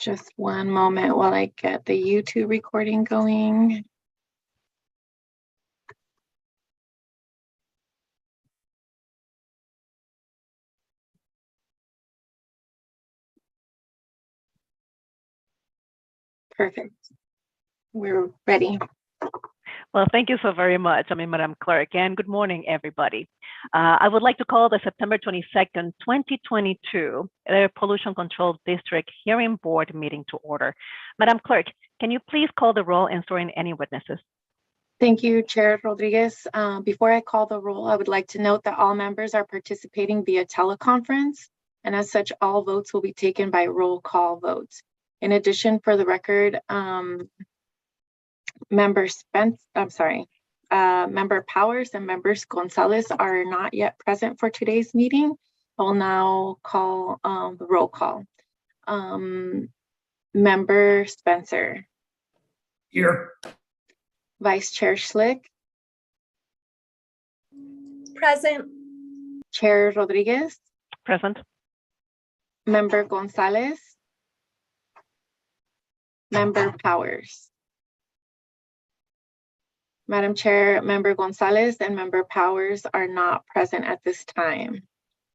Just one moment while I get the YouTube recording going. Perfect. We're ready. Well, thank you so very much, Madam Clerk, and good morning, everybody. I would like to call the September 22nd, 2022 Air Pollution Control District Hearing Board meeting to order. Madam Clerk, can you please call the roll and swear in any witnesses? Thank you, Chair Rodriguez. Before I call the roll, I would like to note that all members are participating via teleconference, and as such, all votes will be taken by roll call votes. In addition, for the record, Member Powers and Members Gonzalez are not yet present for today's meeting. I'll now call the roll call. Member Spencer. Here. Vice Chair Schlick. Present. Chair Rodriguez. Present. Member Gonzalez. Member Powers. Madam Chair, Member Gonzalez and Member Powers are not present at this time.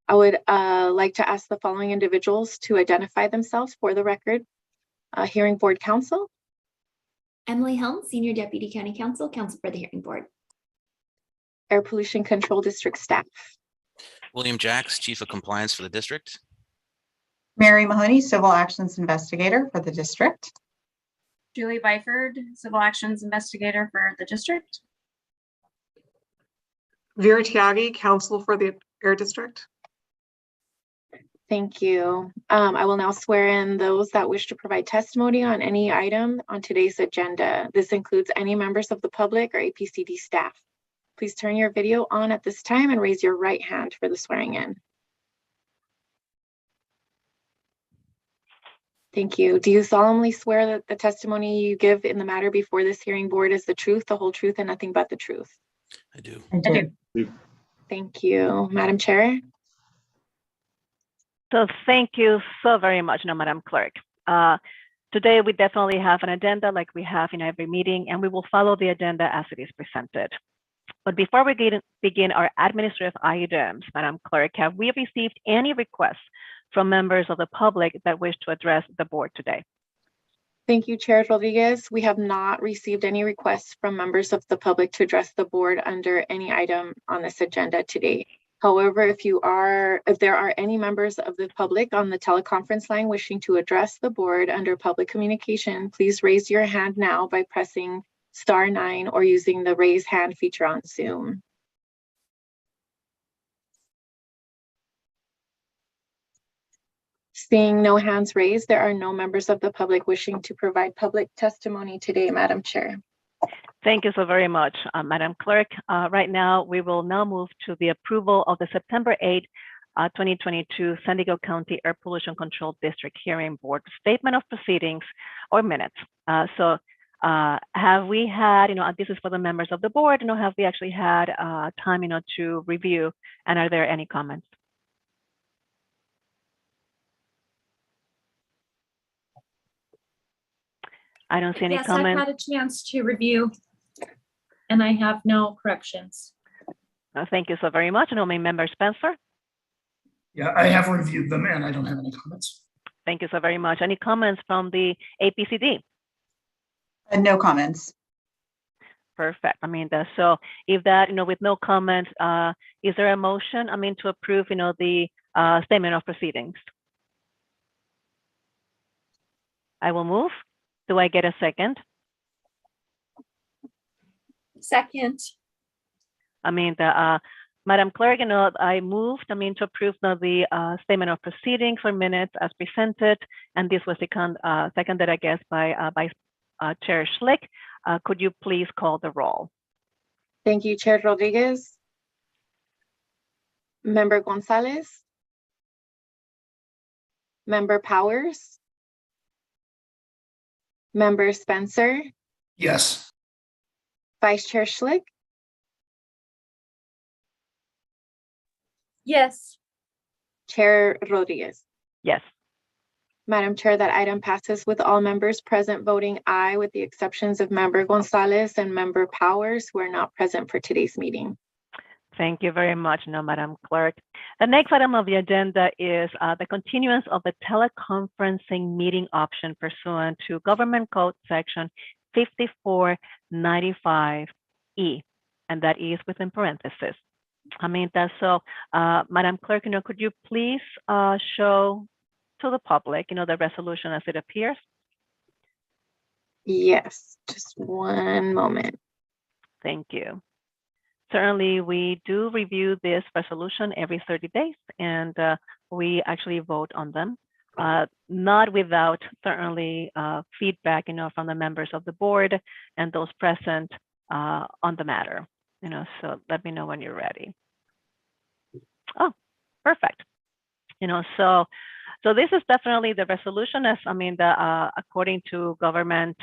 I would like to ask the following individuals to identify themselves for the record. Hearing Board Counsel. Emily Helm, Senior Deputy County Counsel, Counsel for the Hearing Board. Air Pollution Control District staff. William Jacks, Chief of Compliance for the district. Mary Mahoney, Civil Actions Investigator for the district. Julie Byford, Civil Actions Investigator for the district. Vera Tiagi, Counsel for the Air District. Thank you. I will now swear in those that wish to provide testimony on any item on today's agenda. This includes any members of the public or APCD staff. Please turn your video on at this time and raise your right hand for the swearing in. Thank you. Do you solemnly swear that the testimony you give in the matter before this hearing board is the truth, the whole truth, and nothing but the truth? I do. I do. Thank you. Madam Chair. So thank you so very much, Madam Clerk. Today, we definitely have an agenda like we have in every meeting, and we will follow the agenda as it is presented. But before we begin our administrative items, Madam Clerk, have we received any requests from members of the public that wish to address the board today? Thank you, Chair Rodriguez. We have not received any requests from members of the public to address the board under any item on this agenda today. However, if there are any members of the public on the teleconference line wishing to address the board under public communication, please raise your hand now by pressing *9 or using the raise hand feature on Zoom. Seeing no hands raised, there are no members of the public wishing to provide public testimony today, Madam Chair. Thank you so very much, Madam Clerk. Right now, we will now move to the approval of the September 8, 2022 San Diego County Air Pollution Control District Hearing Board Statement of Proceedings or minutes. Have we had, this is for the members of the board, have we actually had time, to review, and are there any comments? I don't see any comments. I've had a chance to review, and I have no corrections. Thank you so very much. My member Spencer. Yeah, I have reviewed them and I don't have any comments. Thank you so very much. Any comments from the APCD? No comments. Perfect. So if that, with no comments, is there a motion, to approve, the statement of proceedings? I will move. Do I get a second? Second. Madam Clerk, I moved, to approve the statement of proceedings or minutes as presented, and this was seconded, I guess, by Chair Schlick. Could you please call the roll? Thank you, Chair Rodriguez. Member Gonzalez. Member Powers. Member Spencer. Yes. Vice Chair Schlick. Yes. Chair Rodriguez. Yes. Madam Chair, that item passes with all members present voting aye, with the exceptions of Member Gonzalez and Member Powers, who are not present for today's meeting. Thank you very much, Madam Clerk. The next item of the agenda is the continuance of the teleconferencing meeting option pursuant to Government Code Section 5495E, and that is within parentheses. Madam Clerk, could you please show to the public, the resolution as it appears? Yes, just one moment. Thank you. Certainly, we do review this resolution every 30 days, and we actually vote on them, not without certainly feedback, from the members of the board and those present on the matter. So let me know when you're ready. Oh, perfect. So this is definitely the resolution, as according to Government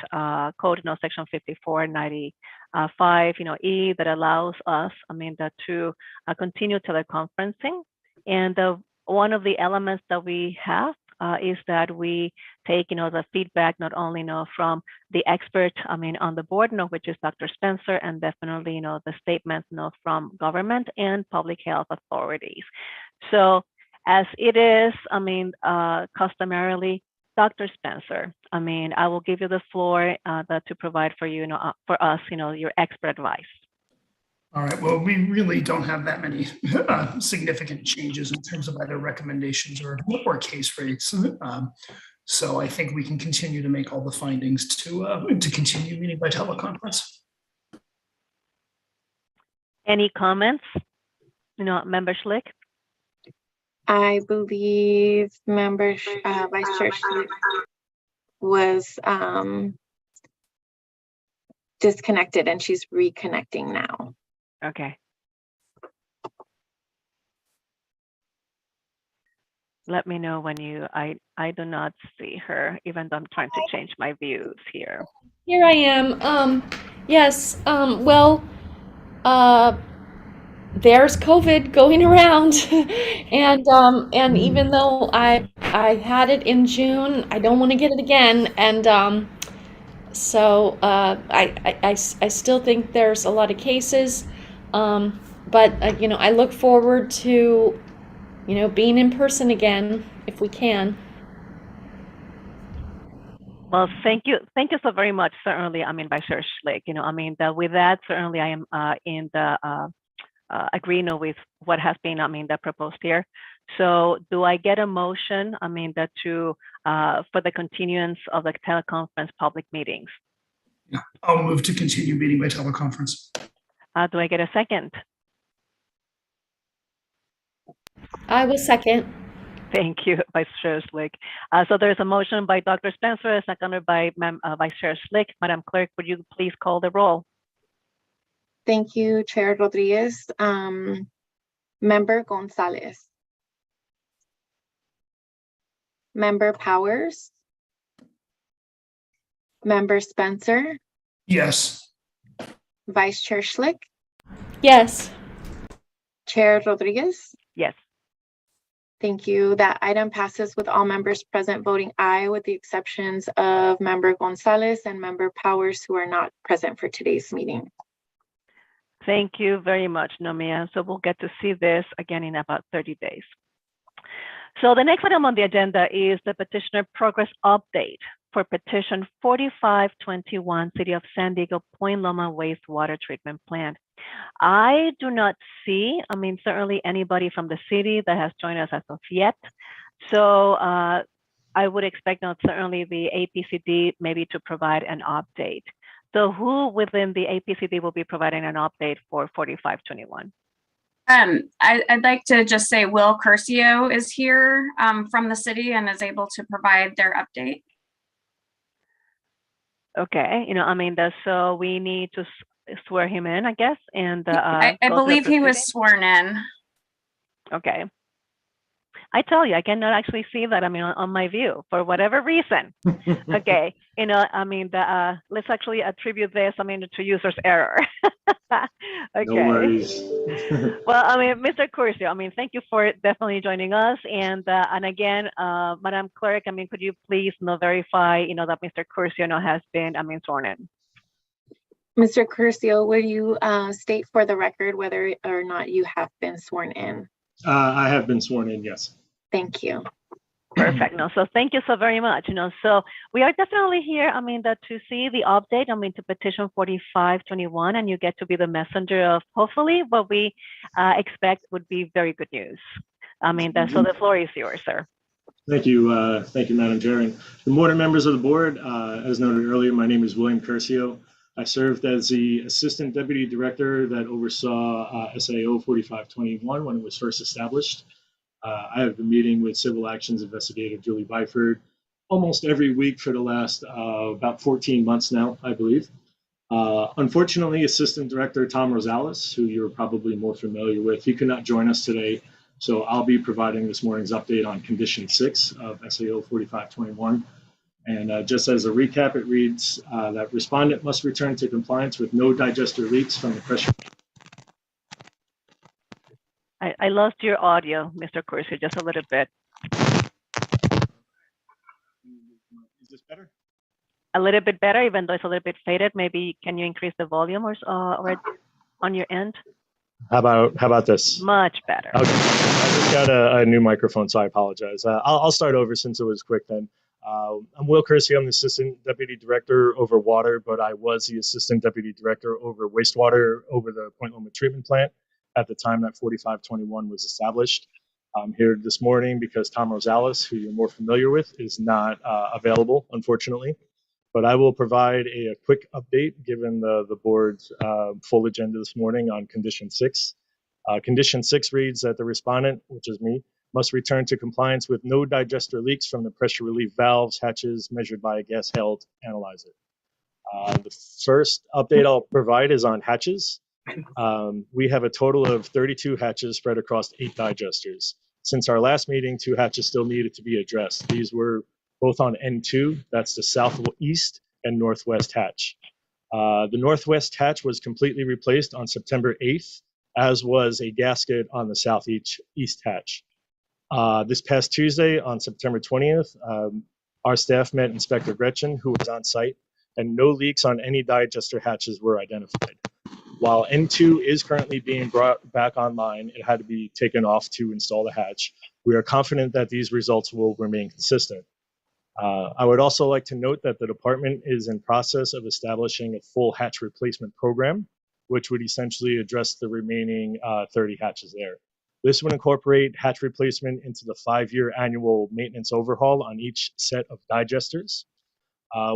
Code, Section 5495, E, that allows us, to continue teleconferencing. And one of the elements that we have is that we take, the feedback not only, from the expert, on the board, which is Dr. Spencer, and definitely, the statements, from government and public health authorities. So, as it is, customarily, Dr. Spencer, I will give you the floor to provide for you, for us, your expert advice. All right, well, we really don't have that many significant changes in terms of either recommendations or case rates. So I think we can continue to make all the findings to continue meeting by teleconference. Any comments, Member Schlick? I believe Member Vice Chair Schlick was disconnected, and she's reconnecting now. Okay. Let me know when I do not see her, even though I'm trying to change my views here. Here I am. Yes, there's COVID going around, and even though I had it in June, I don't want to get it again, and so I still think there's a lot of cases, but I look forward to being in person again if we can. Well, thank you so very much. Certainly, Vice Chair Schlick. With that, certainly I am in the agreeing with what has been, proposed here. So, do I get a motion, for the continuance of the teleconference public meetings? Yeah, I'll move to continue meeting by teleconference. Do I get a second? I will second. Thank you, Vice Chair Schlick. So there's a motion by Dr. Spencer, seconded by Vice Chair Schlick. Madam Clerk, would you please call the roll? Thank you, Chair Rodriguez. Member Gonzalez. Member Powers. Member Spencer. Yes. Vice Chair Schlick. Yes. Chair Rodriguez. Yes. Thank you. That item passes with all members present voting aye, with the exceptions of Member Gonzalez and Member Powers, who are not present for today's meeting. Thank you very much, Nomia. So we'll get to see this again in about 30 days. So the next item on the agenda is the petitioner progress update for petition 4521, City of San Diego Point Loma Wastewater Treatment Plant. I do not see, certainly anybody from the city that has joined us as of yet. So I would expect certainly the APCD maybe to provide an update. So who within the APCD will be providing an update for 4521? I'd like to just say Will Curcio is here from the city and is able to provide their update. Okay, so we need to swear him in, I guess, and I believe he was sworn in. Okay. I tell you, I cannot actually see that. I mean, on my view, for whatever reason. Okay, let's actually attribute this, to user's error. Okay. No worries. Well, Mr. Curcio, thank you for definitely joining us. And again, Madam Clerk, could you please verify, that Mr. Curcio has been, sworn in? Mr. Curcio, will you state for the record whether or not you have been sworn in? I have been sworn in, yes. Thank you. Perfect. So thank you so very much. So we are definitely here, to see the update, to petition 4521, and you get to be the messenger of hopefully what we expect would be very good news. So the floor is yours, sir. Thank you, Madam Chair. And good morning, members of the board. As noted earlier, my name is William Curcio. I served as the Assistant Deputy Director that oversaw SAO 4521 when it was first established. I have been meeting with Civil Actions Investigator Julie Byford almost every week for the last about 14 months now, I believe. Unfortunately, Assistant Director Tom Rosales, who you're probably more familiar with, he could not join us today. So I'll be providing this morning's update on Condition 6 of SAO 4521. And just as a recap, it reads that respondent must return to compliance with no digester leaks from the pressure. I lost your audio, Mr. Curcio, just a little bit. Is this better? A little bit better, even though it's a little bit faded. Maybe can you increase the volume or on your end? How about this? Much better. Okay. I just got a new microphone, so I apologize. I'll start over since it was quick then. I'm Will Curcio. I'm the Assistant Deputy Director over water, but I was the Assistant Deputy Director over wastewater over the Point Loma Treatment Plant at the time that 4521 was established. I'm here this morning because Tom Rosales, who you're more familiar with, is not available, unfortunately. But I will provide a quick update given the board's full agenda this morning on Condition 6. Condition 6 reads that the respondent, which is me, must return to compliance with no digester leaks from the pressure relief valves, hatches measured by a gas held analyzer. The first update I'll provide is on hatches. We have a total of 32 hatches spread across 8 digesters. Since our last meeting, 2 hatches still needed to be addressed. These were both on N2, that's the southeast and northwest hatch. The northwest hatch was completely replaced on September 8th, as was a gasket on the southeast hatch. This past Tuesday, on September 20th, our staff met Inspector Gretchen, who was on site, and no leaks on any digester hatches were identified. While N2 is currently being brought back online, it had to be taken off to install the hatch. We are confident that these results will remain consistent. I would also like to note that the department is in process of establishing a full hatch replacement program, which would essentially address the remaining 30 hatches there. This would incorporate hatch replacement into the 5-year annual maintenance overhaul on each set of digesters.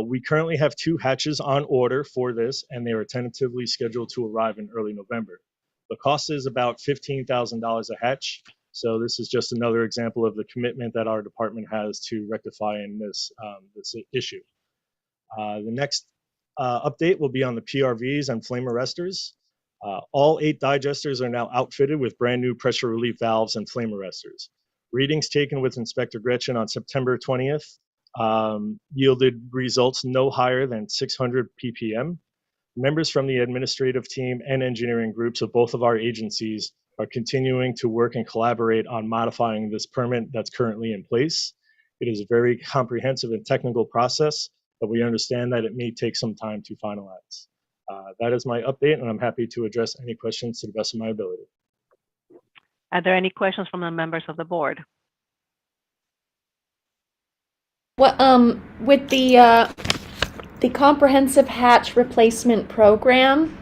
We currently have 2 hatches on order for this, and they are tentatively scheduled to arrive in early November. The cost is about $15,000 a hatch, so this is just another example of the commitment that our department has to rectifying this issue. The next update will be on the PRVs and flame arresters. All 8 digesters are now outfitted with brand new pressure relief valves and flame arresters. Readings taken with Inspector Gretchen on September 20th yielded results no higher than 600 ppm. Members from the administrative team and engineering groups of both of our agencies are continuing to work and collaborate on modifying this permit that's currently in place. It is a very comprehensive and technical process, but we understand that it may take some time to finalize. That is my update, and I'm happy to address any questions to the best of my ability. Are there any questions from the members of the board? Well, with the comprehensive hatch replacement program,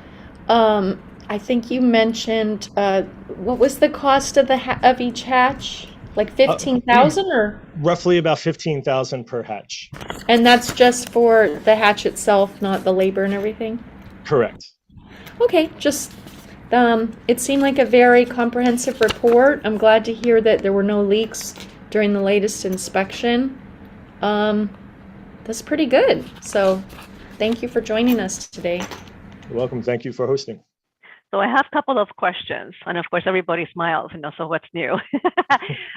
I think you mentioned what was the cost of each hatch? Like 15,000 or? Roughly about 15,000 per hatch. And that's just for the hatch itself, not the labor and everything? Correct. Okay, just it seemed like a very comprehensive report. I'm glad to hear that there were no leaks during the latest inspection. That's pretty good. So thank you for joining us today. You're welcome. Thank you for hosting. So I have a couple of questions, and of course everybody smiles, so what's new?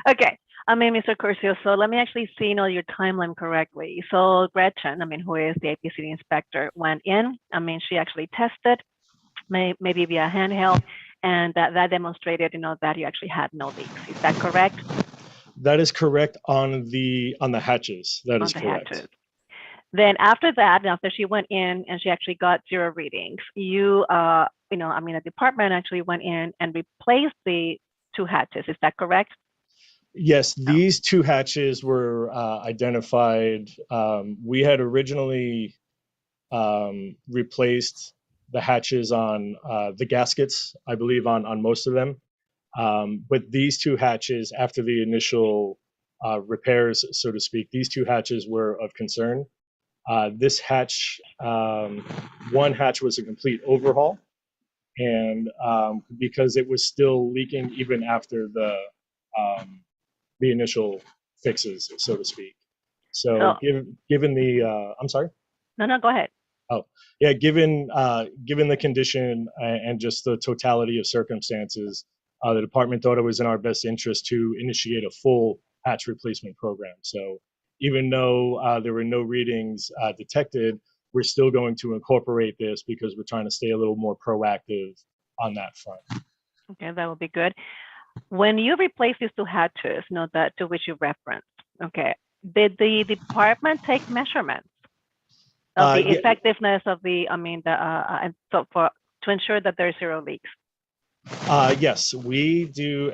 Okay, Mr. Curcio, so let me actually see, your timeline correctly. So Gretchen, who is the APCD inspector, went in. She actually tested, maybe via handheld, and that demonstrated, that you actually had no leaks. Is that correct? That is correct on the hatches. That is On the correct. hatches. Then after that, after she went in and she actually got 0 readings, the department actually went in and replaced the 2 hatches. Is that correct? Yes, these 2 hatches were identified. We had originally replaced the hatches on the gaskets, I believe, on most of them. But these 2 hatches, after the initial repairs, so to speak, these 2 hatches were of concern. This hatch, one hatch was a complete overhaul, and because it was still leaking even after the initial fixes, so to speak. So given the, I'm sorry? No, go ahead. Oh, yeah, given the condition and just the totality of circumstances, the department thought it was in our best interest to initiate a full hatch replacement program. So even though there were no readings detected, we're still going to incorporate this because we're trying to stay a little more proactive on that front. Okay, that will be good. When you replace these 2 hatches, that to which you referenced, okay, did the department take measurements of the effectiveness of the, and so to ensure that there's 0 leaks? Yes, we do.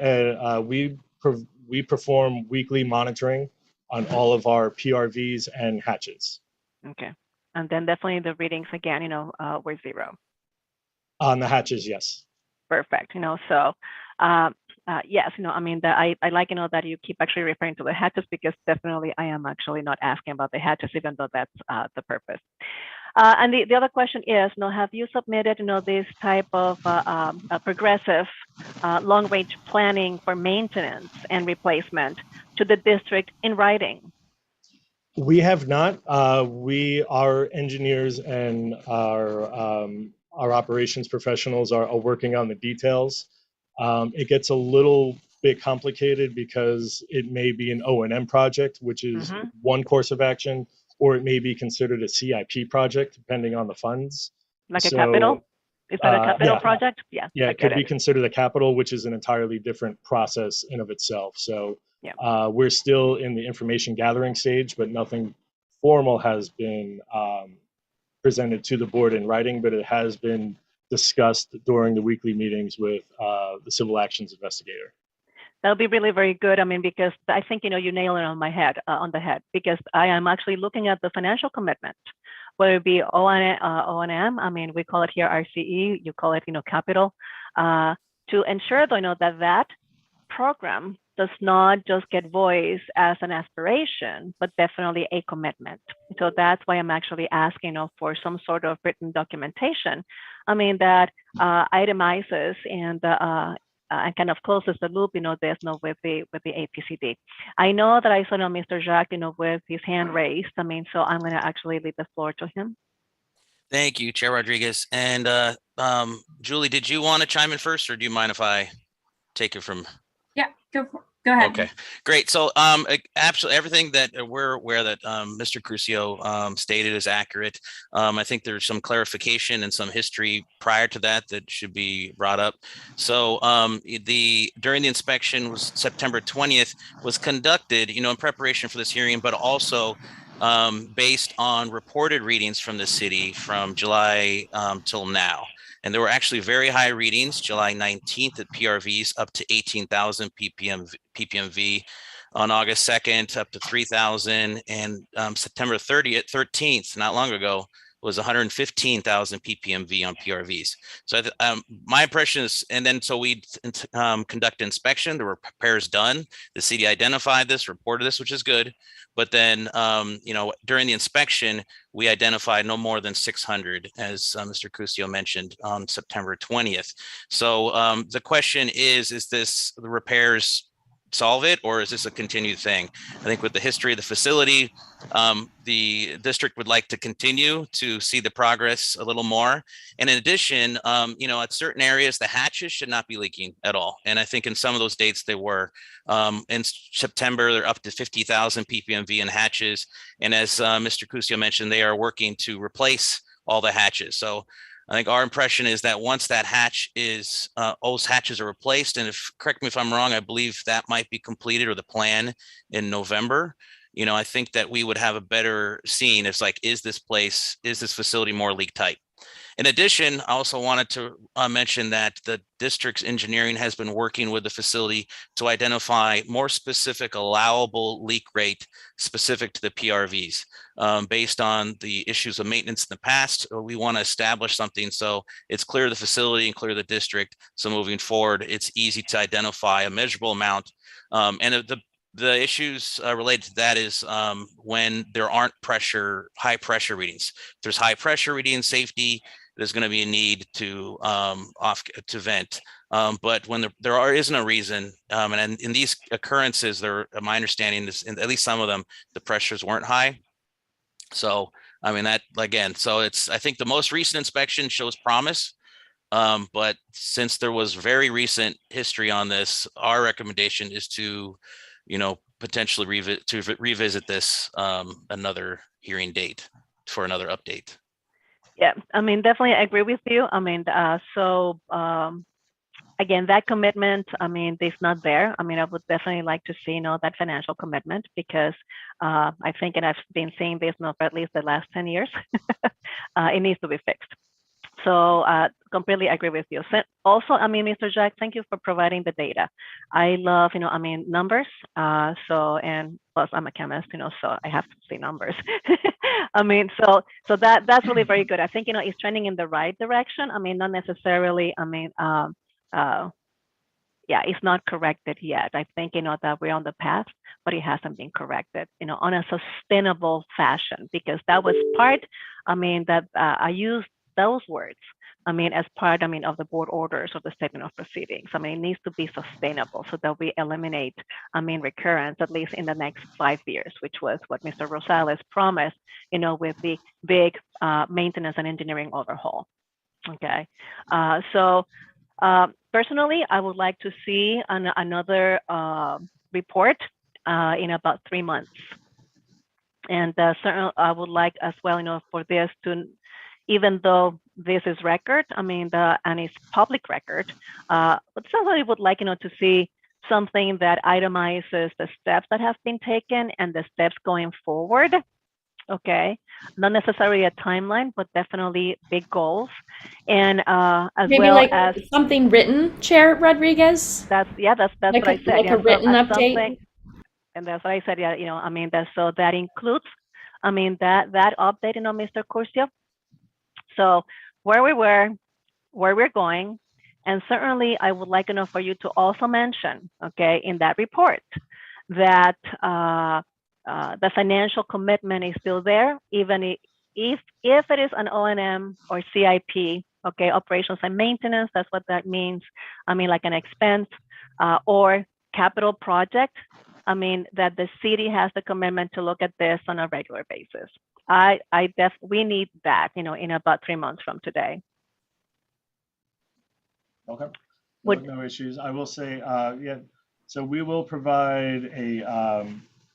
We perform weekly monitoring on all of our PRVs and hatches. Okay, and then definitely the readings again, were 0. On the hatches, yes. Perfect. So yes, I like, that you keep actually referring to the hatches, because definitely I am actually not asking about the hatches, even though that's the purpose. And the other question is, have you submitted, this type of progressive long-range planning for maintenance and replacement to the district in writing? We have not. Our engineers and our operations professionals are working on the details. It gets a little bit complicated because it may be an O&M project, which is one course of action, or it may be considered a CIP project, depending on the funds. Like a capital? Is that a capital project? Yeah. Yeah, it could be considered a capital, which is an entirely different process in of itself. So we're still in the information gathering stage, but nothing formal has been presented to the board in writing, but it has been discussed during the weekly meetings with the civil actions investigator. That'll be really very good. Because I think, you nail it on the head, because I am actually looking at the financial commitment, whether it be O&M, we call it here RCE, you call it, capital, to ensure, though, that program does not just get voiced as an aspiration, but definitely a commitment. So that's why I'm actually asking, for some sort of written documentation, that itemizes and kind of closes the loop, with the APCD. I know that I saw Mr. Jacques, with his hand raised. So I'm going to actually leave the floor to him. Thank you, Chair Rodriguez. And Julie, did you want to chime in first, or do you mind if I take it from? Yeah, go ahead. Okay, great. So absolutely everything that we're aware that Mr. Crucio stated is accurate. I think there's some clarification and some history prior to that should be brought up. So during the inspection was September 20th was conducted, in preparation for this hearing, but also based on reported readings from the city from July till now. And there were actually very high readings, July 19th at PRVs up to 18,000 ppmv, on August 2nd up to 3,000, and September 13th, not long ago, was 115,000 ppmv on PRVs. So my impression is, and then so we conduct inspection. There were repairs done. The city identified this, reported this, which is good. But then, during the inspection, we identified no more than 600, as Mr. Crucio mentioned, on September 20th. So the question is this the repairs solve it, or is this a continued thing? I think with the history of the facility, the district would like to continue to see the progress a little more. And in addition, at certain areas, the hatches should not be leaking at all. And I think in some of those dates they were. In September, they're up to 50,000 ppmv in hatches. And as Mr. Cusio mentioned, they are working to replace all the hatches. So I think our impression is that once that hatch is, those hatches are replaced, and correct me if I'm wrong, I believe that might be completed or the plan in November. I think that we would have a better scene. It's like, is this facility more leak tight? In addition, I also wanted to mention that the district's engineering has been working with the facility to identify more specific allowable leak rate specific to the PRVs. Based on the issues of maintenance in the past, we want to establish something so it's clear to the facility and clear to the district. So moving forward, it's easy to identify a measurable amount. And the issues related to that is when there aren't high pressure readings. If there's high pressure reading safety, there's going to be a need to vent. But when there isn't a reason, and in these occurrences, my understanding is, in at least some of them, the pressures weren't high. So, that again, so I think the most recent inspection shows promise. But since there was very recent history on this, our recommendation is to, potentially revisit this another hearing date for another update. Yeah, definitely I agree with you. Again, that commitment, it's not there. I would definitely like to see, that financial commitment, because I think, and I've been saying this for at least the last 10 years, it needs to be fixed. So completely agree with you. So also, Mr. Jack, thank you for providing the data. I love, numbers. And plus I'm a chemist, so I have to see numbers. So that's really very good. I think, it's trending in the right direction. Not necessarily, it's not corrected yet. I think, that we're on the path, but it hasn't been corrected, on a sustainable fashion, because that was part, that I used those words, as part, of the board orders or the statement of proceedings. It needs to be sustainable so that we eliminate, recurrence, at least in the next 5 years, which was what Mr. Rosales promised, with the big maintenance and engineering overhaul. Okay, personally, I would like to see another report in about 3 months. And certainly I would like as well, for this to, even though this is record, and it's public record, but certainly would like, to see something that itemizes the steps that have been taken and the steps going forward. Okay, not necessarily a timeline, but definitely big goals, and as maybe well like as something written, Chair Rodriguez. That's like what I said. Like a written update. And that's what I said. Yeah, so that includes, that update, Mr. Curcio. So where we were, where we're going, and certainly I would like for you to also mention, okay, in that report, that the financial commitment is still there, even if it is an O&M or CIP, okay, operations and maintenance, that's what that means. Like an expense or capital project, that the city has the commitment to look at this on a regular basis. We need that, in about 3 months from today. Okay, no issues. I will say, yeah, so we will provide a,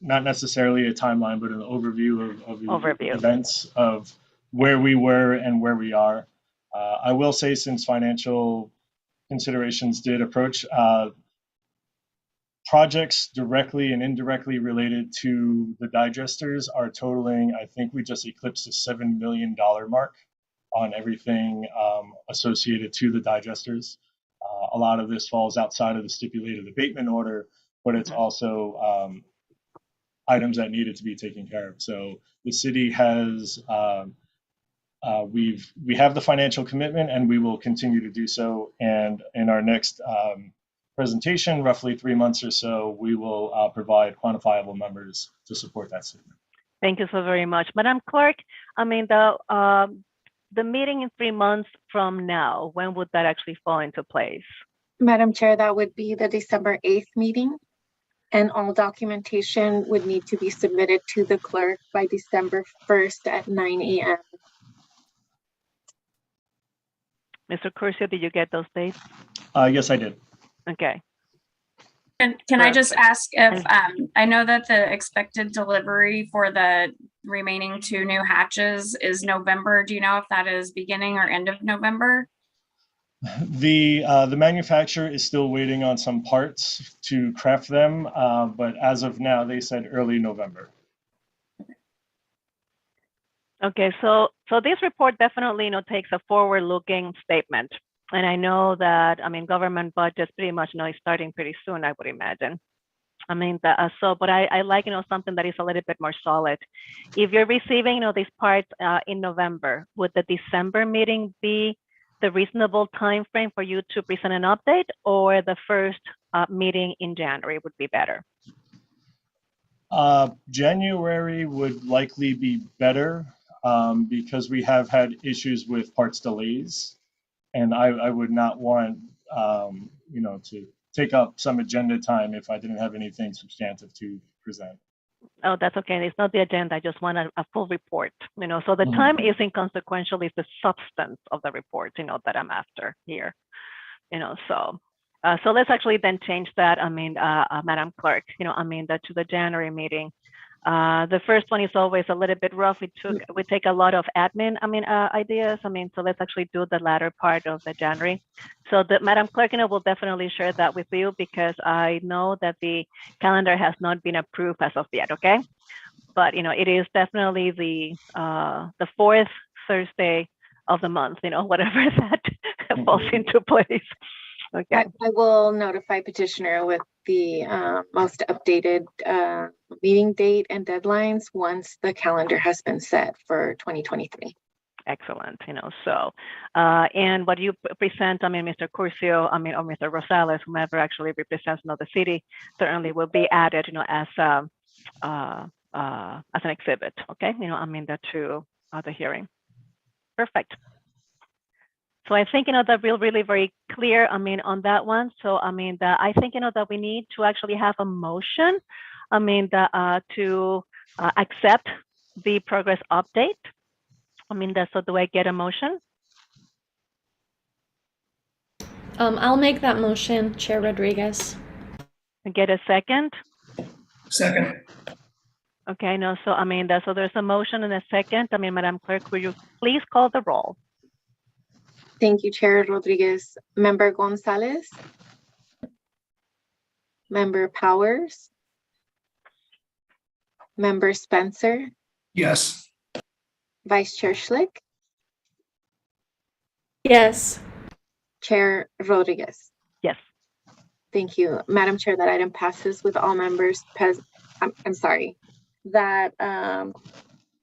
not necessarily a timeline, but an overview of the events of where we were and where we are. I will say, since financial considerations did approach, projects directly and indirectly related to the digesters are totaling, I think we just eclipsed the $7 million mark on everything associated to the digesters. A lot of this falls outside of the stipulated abatement order, but it's also items that needed to be taken care of. So the city has, we have the financial commitment, and we will continue to do so. And in our next presentation, roughly 3 months or so, we will provide quantifiable numbers to support that statement. Thank you so very much, Madam Clerk. The meeting in 3 months from now, when would that actually fall into place? Madam Chair, that would be the December 8th meeting. And all documentation would need to be submitted to the clerk by December 1st at 9 a.m. Mr. Curcio, did you get those dates? Yes, I did. Okay. And can I just ask if, And- I know that the expected delivery for the remaining 2 new hatches is November. Do you know if that is beginning or end of November? The manufacturer is still waiting on some parts to craft them, but as of now, they said early November. Okay, so this report definitely, takes a forward-looking statement. And I know that, government budgets pretty much, is starting pretty soon, I would imagine. But I like, something that is a little bit more solid. If you're receiving, these parts in November, would the December meeting be the reasonable time frame for you to present an update, or the first meeting in January would be better? January would likely be better because we have had issues with parts delays, and I would not want to take up some agenda time if I didn't have anything substantive to present. Oh, that's okay. It's not the agenda. I just want a full report, so the time is inconsequential. It's the substance of the report, that I'm after here, so let's actually then change that. Madam Clerk, to the January meeting. The first one is always a little bit rough. We take a lot of admin, ideas. So let's actually do the latter part of the January. So the Madam Clerk, will definitely share that with you, because I know that the calendar has not been approved as of yet. Okay, but it is definitely the 4th Thursday of the month. Whatever that falls into place. Okay. I will notify petitioner with the most updated meeting date and deadlines once the calendar has been set for 2023. Excellent. And what you present, Mr. Curcio, or Mr. Rosales, whomever actually represents the city, certainly will be added, as an exhibit. Okay. To the hearing. Perfect. So I think, that we're really very clear, on that one. So, I think, that we need to actually have a motion, to accept the progress update. So do I get a motion? I'll make that motion, Chair Rodriguez. Get a second? Second. Okay, so there's a motion and a second. Madam Clerk, will you please call the roll? Thank you, Chair Rodriguez. Member Gonzalez? Member Powers? Member Spencer? Yes. Vice Chair Schlick? Yes. Chair Rodriguez? Yes. Thank you. Madam Chair, that item passes with all members present. I'm sorry. That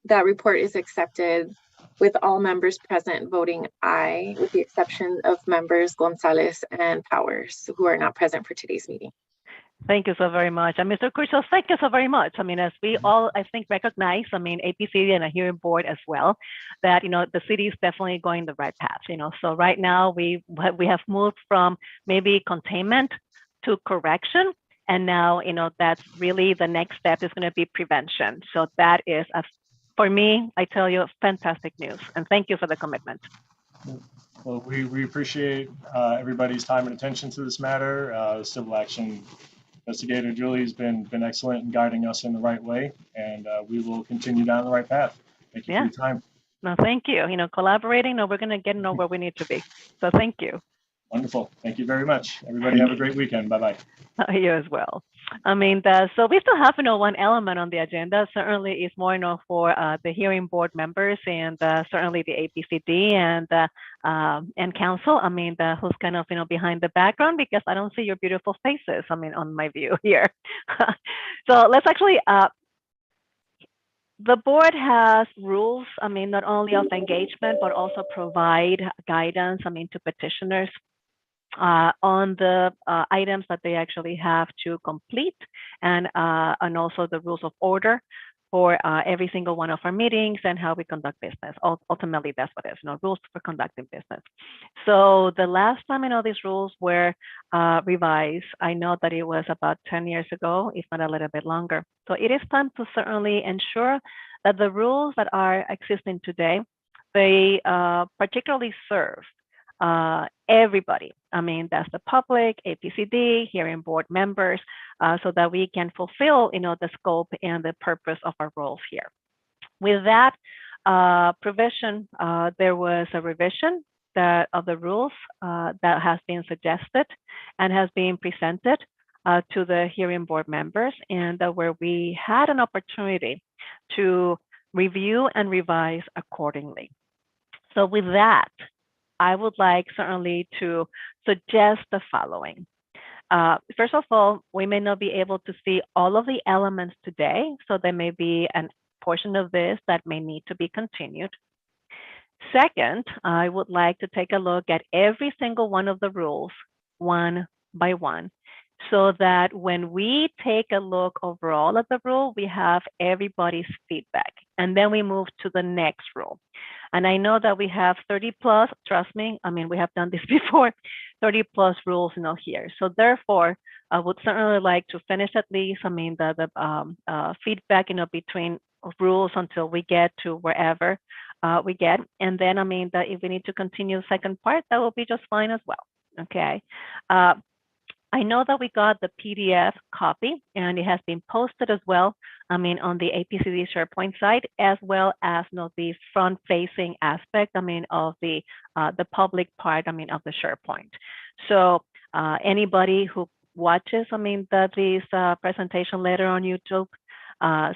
report is accepted with all members present voting aye, with the exception of members Gonzalez and Powers, who are not present for today's meeting. Thank you so very much. And Mr. Curcio, thank you so very much. As we all, I think, recognize, APCD and a hearing board as well, that, the city is definitely going the right path, So right now we have moved from maybe containment to correction. And now, that's really the next step is going to be prevention. So that is, for me, I tell you, fantastic news. And thank you for the commitment. Well, we appreciate everybody's time and attention to this matter. Civil action investigator Julie has been excellent in guiding us in the right way, and we will continue down the right path. Thank you for your time. No, thank you. Collaborating, we're going to get where we need to be. So thank you. Wonderful. Thank you very much. Everybody have a great weekend. Bye-bye. You as well. So we still have, one element on the agenda. Certainly is more, for the hearing board members and certainly the APCD and council. Who's kind of, behind the background, because I don't see your beautiful faces. On my view here. So let's actually. The board has rules. Not only of engagement, but also provide guidance. To petitioners. On the items that they actually have to complete, and also the rules of order for every single one of our meetings and how we conduct business. Ultimately, that's what it is, rules for conducting business. So the last time these rules were revised, I know that it was about 10 years ago, if not a little bit longer. So it is time to certainly ensure that the rules that are existing today, they particularly serve everybody. That's the public, APCD, hearing board members, so that we can fulfill, the scope and the purpose of our roles here. With that provision, there was a revision of the rules that has been suggested and has been presented to the hearing board members, and where we had an opportunity to review and revise accordingly. So with that, I would like certainly to suggest the following. First of all, we may not be able to see all of the elements today, so there may be a portion of this that may need to be continued. Second, I would like to take a look at every single one of the rules, one by one, so that when we take a look overall at the rule, we have everybody's feedback, and then we move to the next rule. And I know that we have 30 plus, trust me, we have done this before, 30 plus rules here. So therefore, I would certainly like to finish at least, the feedback, between rules until we get to wherever we get. And then, that if we need to continue the second part, that will be just fine as well, okay? I know that we got the PDF copy, and it has been posted as well, on the APCD SharePoint site, as well as the front-facing aspect, of the public part, of the SharePoint. So anybody who watches, this presentation later on YouTube,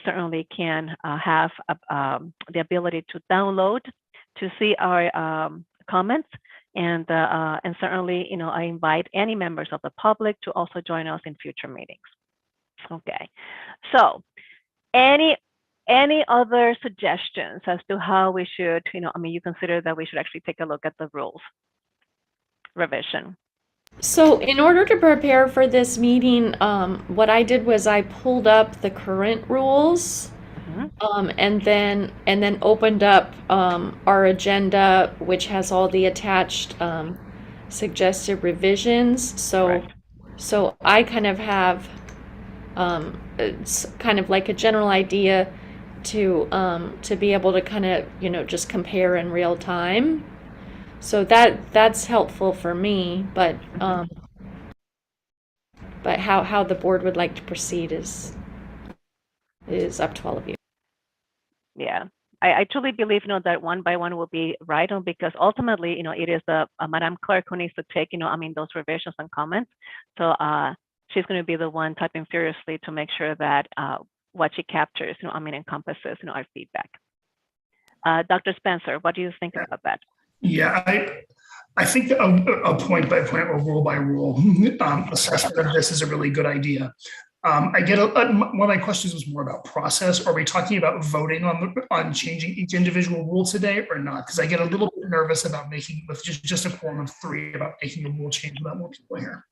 certainly can have the ability to download to see our comments. And certainly, I invite any members of the public to also join us in future meetings. Okay, so any other suggestions as to how we should, you consider that we should actually take a look at the rules revision? So in order to prepare for this meeting, what I did was I pulled up the current rules. And then opened up our agenda, which has all the attached suggested revisions. So I kind of have it's kind of like a general idea to be able to kind of just compare in real time. So that's helpful for me, but how the board would like to proceed is up to all of you. Yeah, I truly believe, that one by one will be right on, because ultimately, it is the Madam Clerk who needs to take, those revisions and comments. So she's going to be the one typing furiously to make sure that what she captures, encompasses, our feedback. Dr. Spencer, what do you think about that? Yeah, I think a point by point or rule by rule assessment of this is a really good idea. I get one of my questions was more about process. Are we talking about voting on changing each individual rule today or not? Because I get a little bit nervous about making, with just a quorum of 3, about making a rule change without more people here.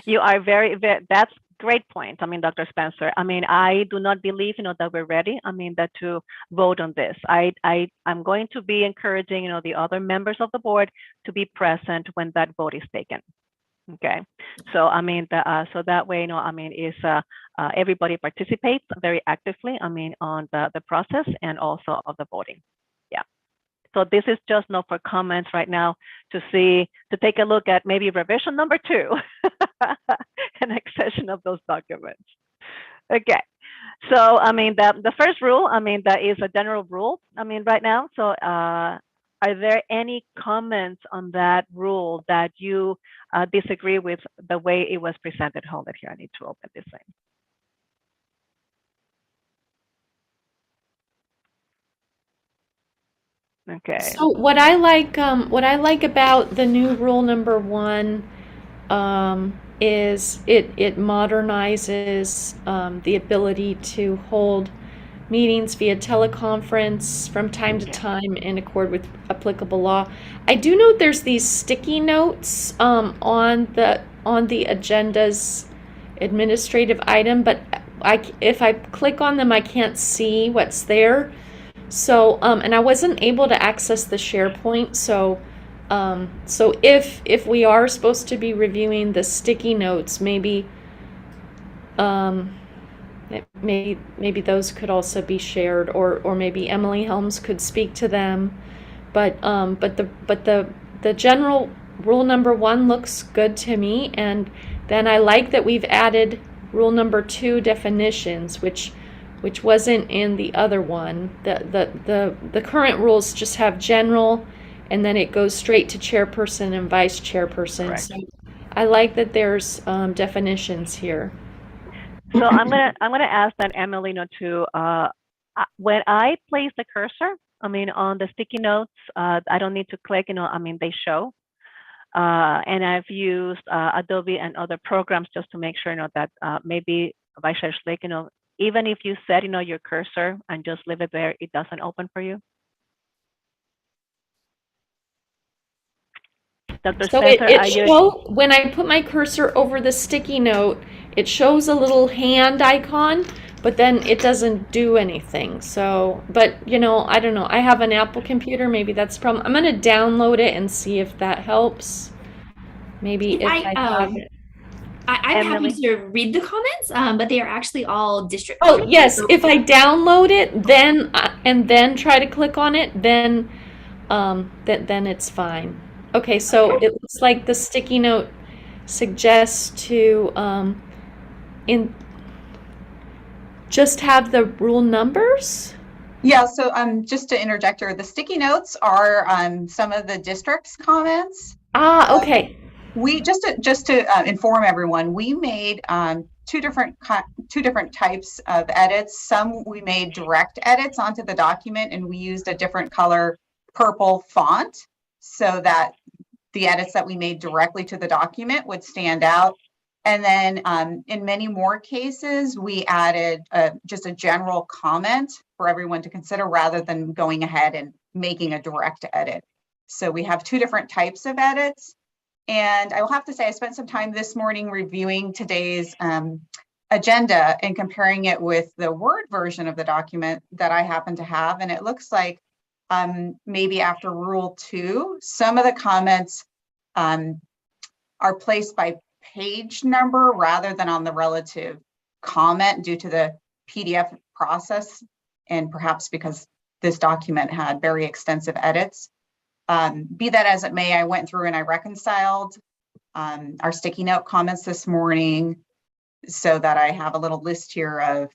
You are very, that's great point. Dr. Spencer, I do not believe, that we're ready, that to vote on this. I'm going to be encouraging, the other members of the board to be present when that vote is taken. Okay, so so that way, everybody participates very actively, on the process and also of the voting. Yeah. So this is just not for comments right now to take a look at maybe revision number 2, an accession of those documents. Okay. So the first rule, that is a general rule. Right now. So are there any comments on that rule that you disagree with the way it was presented? Hold it here. I need to open this thing. Okay. So what I like about the new rule number 1 is it modernizes the ability to hold meetings via teleconference from time to time in accord with applicable law. I do note there's these sticky notes on the agenda's administrative item, but if I click on them, I can't see what's there. So, and I wasn't able to access the SharePoint. So, so if we are supposed to be reviewing the sticky notes, maybe, maybe those could also be shared, or maybe Emily Helms could speak to them. But the general rule number 1 looks good to me, and then I like that we've added rule number 2, definitions, which wasn't in the other one. The current rules just have general, and then it goes straight to chairperson and vice chairperson. Correct. So I like that there's definitions here. So I'm gonna ask that Emily to when I place the cursor, on the sticky notes, I don't need to click. They show. And I've used Adobe and other programs just to make sure that maybe Vice Chair Schlick, even if you set your cursor and just leave it there, it doesn't open for you. Dr. So Spencer, when I put my cursor over the sticky note, it shows a little hand icon, but then it doesn't do anything. So, but I don't know. I have an Apple computer. Maybe that's the problem. I'm going to download it and see if that helps. Maybe if I have it. I'm happy to read the comments, but they are actually all district. Oh, yes. If I download it, then and then try to click on it, then it's fine. Okay, so it looks like the sticky note suggests to just have the rule numbers. Yeah, so just to interject here, the sticky notes are some of the district's comments. Okay. We just to inform everyone, we made two different types of edits. Some we made direct edits onto the document, and we used a different color purple font so that the edits that we made directly to the document would stand out. And then in many more cases, we added just a general comment for everyone to consider rather than going ahead and making a direct edit. So we have two different types of edits. And I will have to say, I spent some time this morning reviewing today's agenda and comparing it with the Word version of the document that I happen to have. And it looks like maybe after Rule 2, some of the comments are placed by page number rather than on the relative comment due to the PDF process, and perhaps because this document had very extensive edits. Be that as it may, I went through and I reconciled our sticky note comments this morning so that I have a little list here of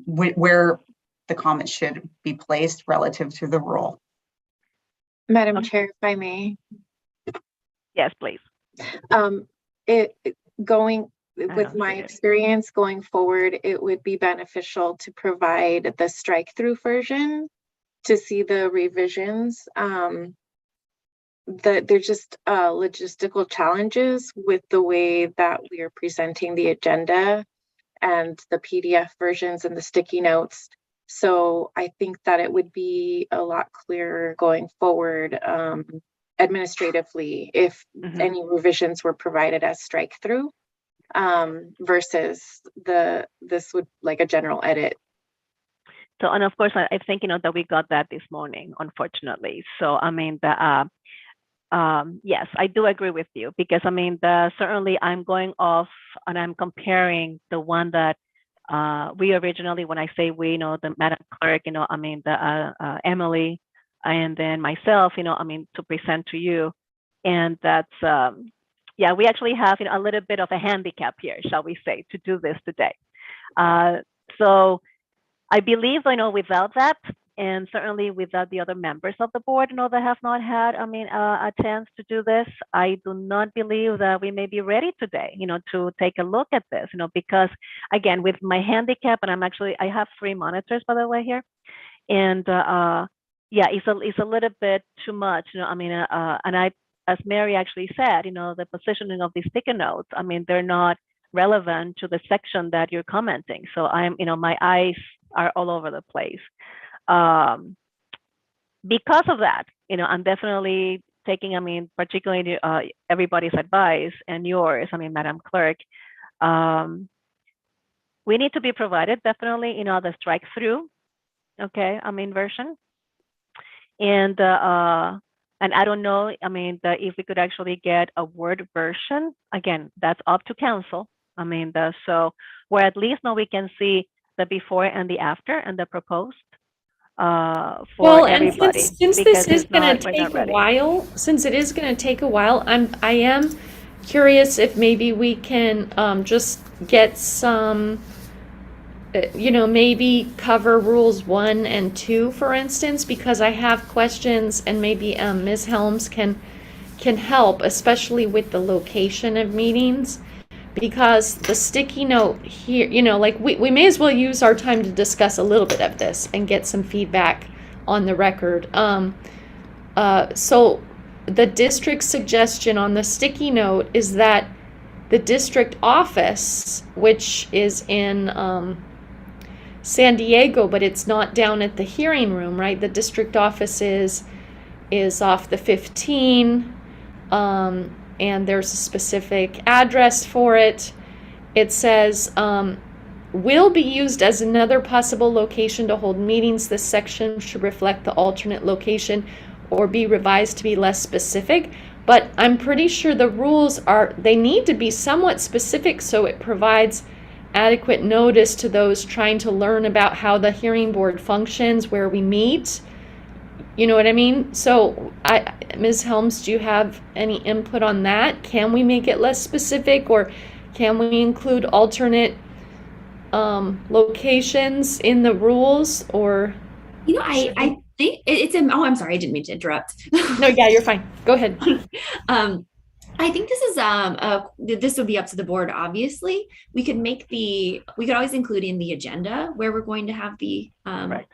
where the comments should be placed relative to the rule. Madam Chair, if I may. Yes, please. With my experience going forward, it would be beneficial to provide the strike-through version to see the revisions. There's just logistical challenges with the way that we are presenting the agenda and the PDF versions and the sticky notes. So I think that it would be a lot clearer going forward administratively if any revisions were provided as strike-through versus this would like a general edit. So, and of course, I think, that we got that this morning, unfortunately. So, yes, I do agree with you because, certainly I'm going off and I'm comparing the one that we originally, when I say we, the Madam Clerk, Emily, and then myself, to present to you. And that's, yeah, we actually have a little bit of a handicap here, shall we say, to do this today. So I believe, without that, and certainly without the other members of the board, that have not had, a chance to do this, I do not believe that we may be ready today, to take a look at this, because again, with my handicap, and I have 3 monitors, by the way, here, and yeah, it's a little bit too much, and as Mary actually said, the positioning of these sticker notes, they're not relevant to the section that you're commenting. So my eyes are all over the place. Because of that, I'm definitely taking, particularly everybody's advice and yours, Madam Clerk, we need to be provided definitely, the strike through, okay, version. And I don't know, if we could actually get a Word version. Again, that's up to council. So where at least now we can see the before and the after and the proposed for Well, and everybody. since because this is it's going not- to we're take not a ready. while, since it is going to take a while, I am curious if maybe we can just get some, maybe cover rules 1 and 2, for instance, because I have questions, and maybe Ms. Helms can help, especially with the location of meetings, because the sticky note here, like we may as well use our time to discuss a little bit of this and get some feedback on the record. So the district suggestion on the sticky note is that the district office, which is in San Diego, but it's not down at the hearing room, right? The district office is off the 15, and there's a specific address for it. It says, will be used as another possible location to hold meetings. This section should reflect the alternate location or be revised to be less specific. But I'm pretty sure the rules they need to be somewhat specific so it provides adequate notice to those trying to learn about how the hearing board functions, where we meet. You know what I mean? So, Ms. Helms, do you have any input on that? Can we make it less specific, or can we include alternate locations in the rules? Or I think it's oh, I'm sorry, I didn't mean to interrupt. No, yeah, you're fine. Go ahead. I think this is this would be up to the board. Obviously, we could always include in the agenda where we're going to have the Right.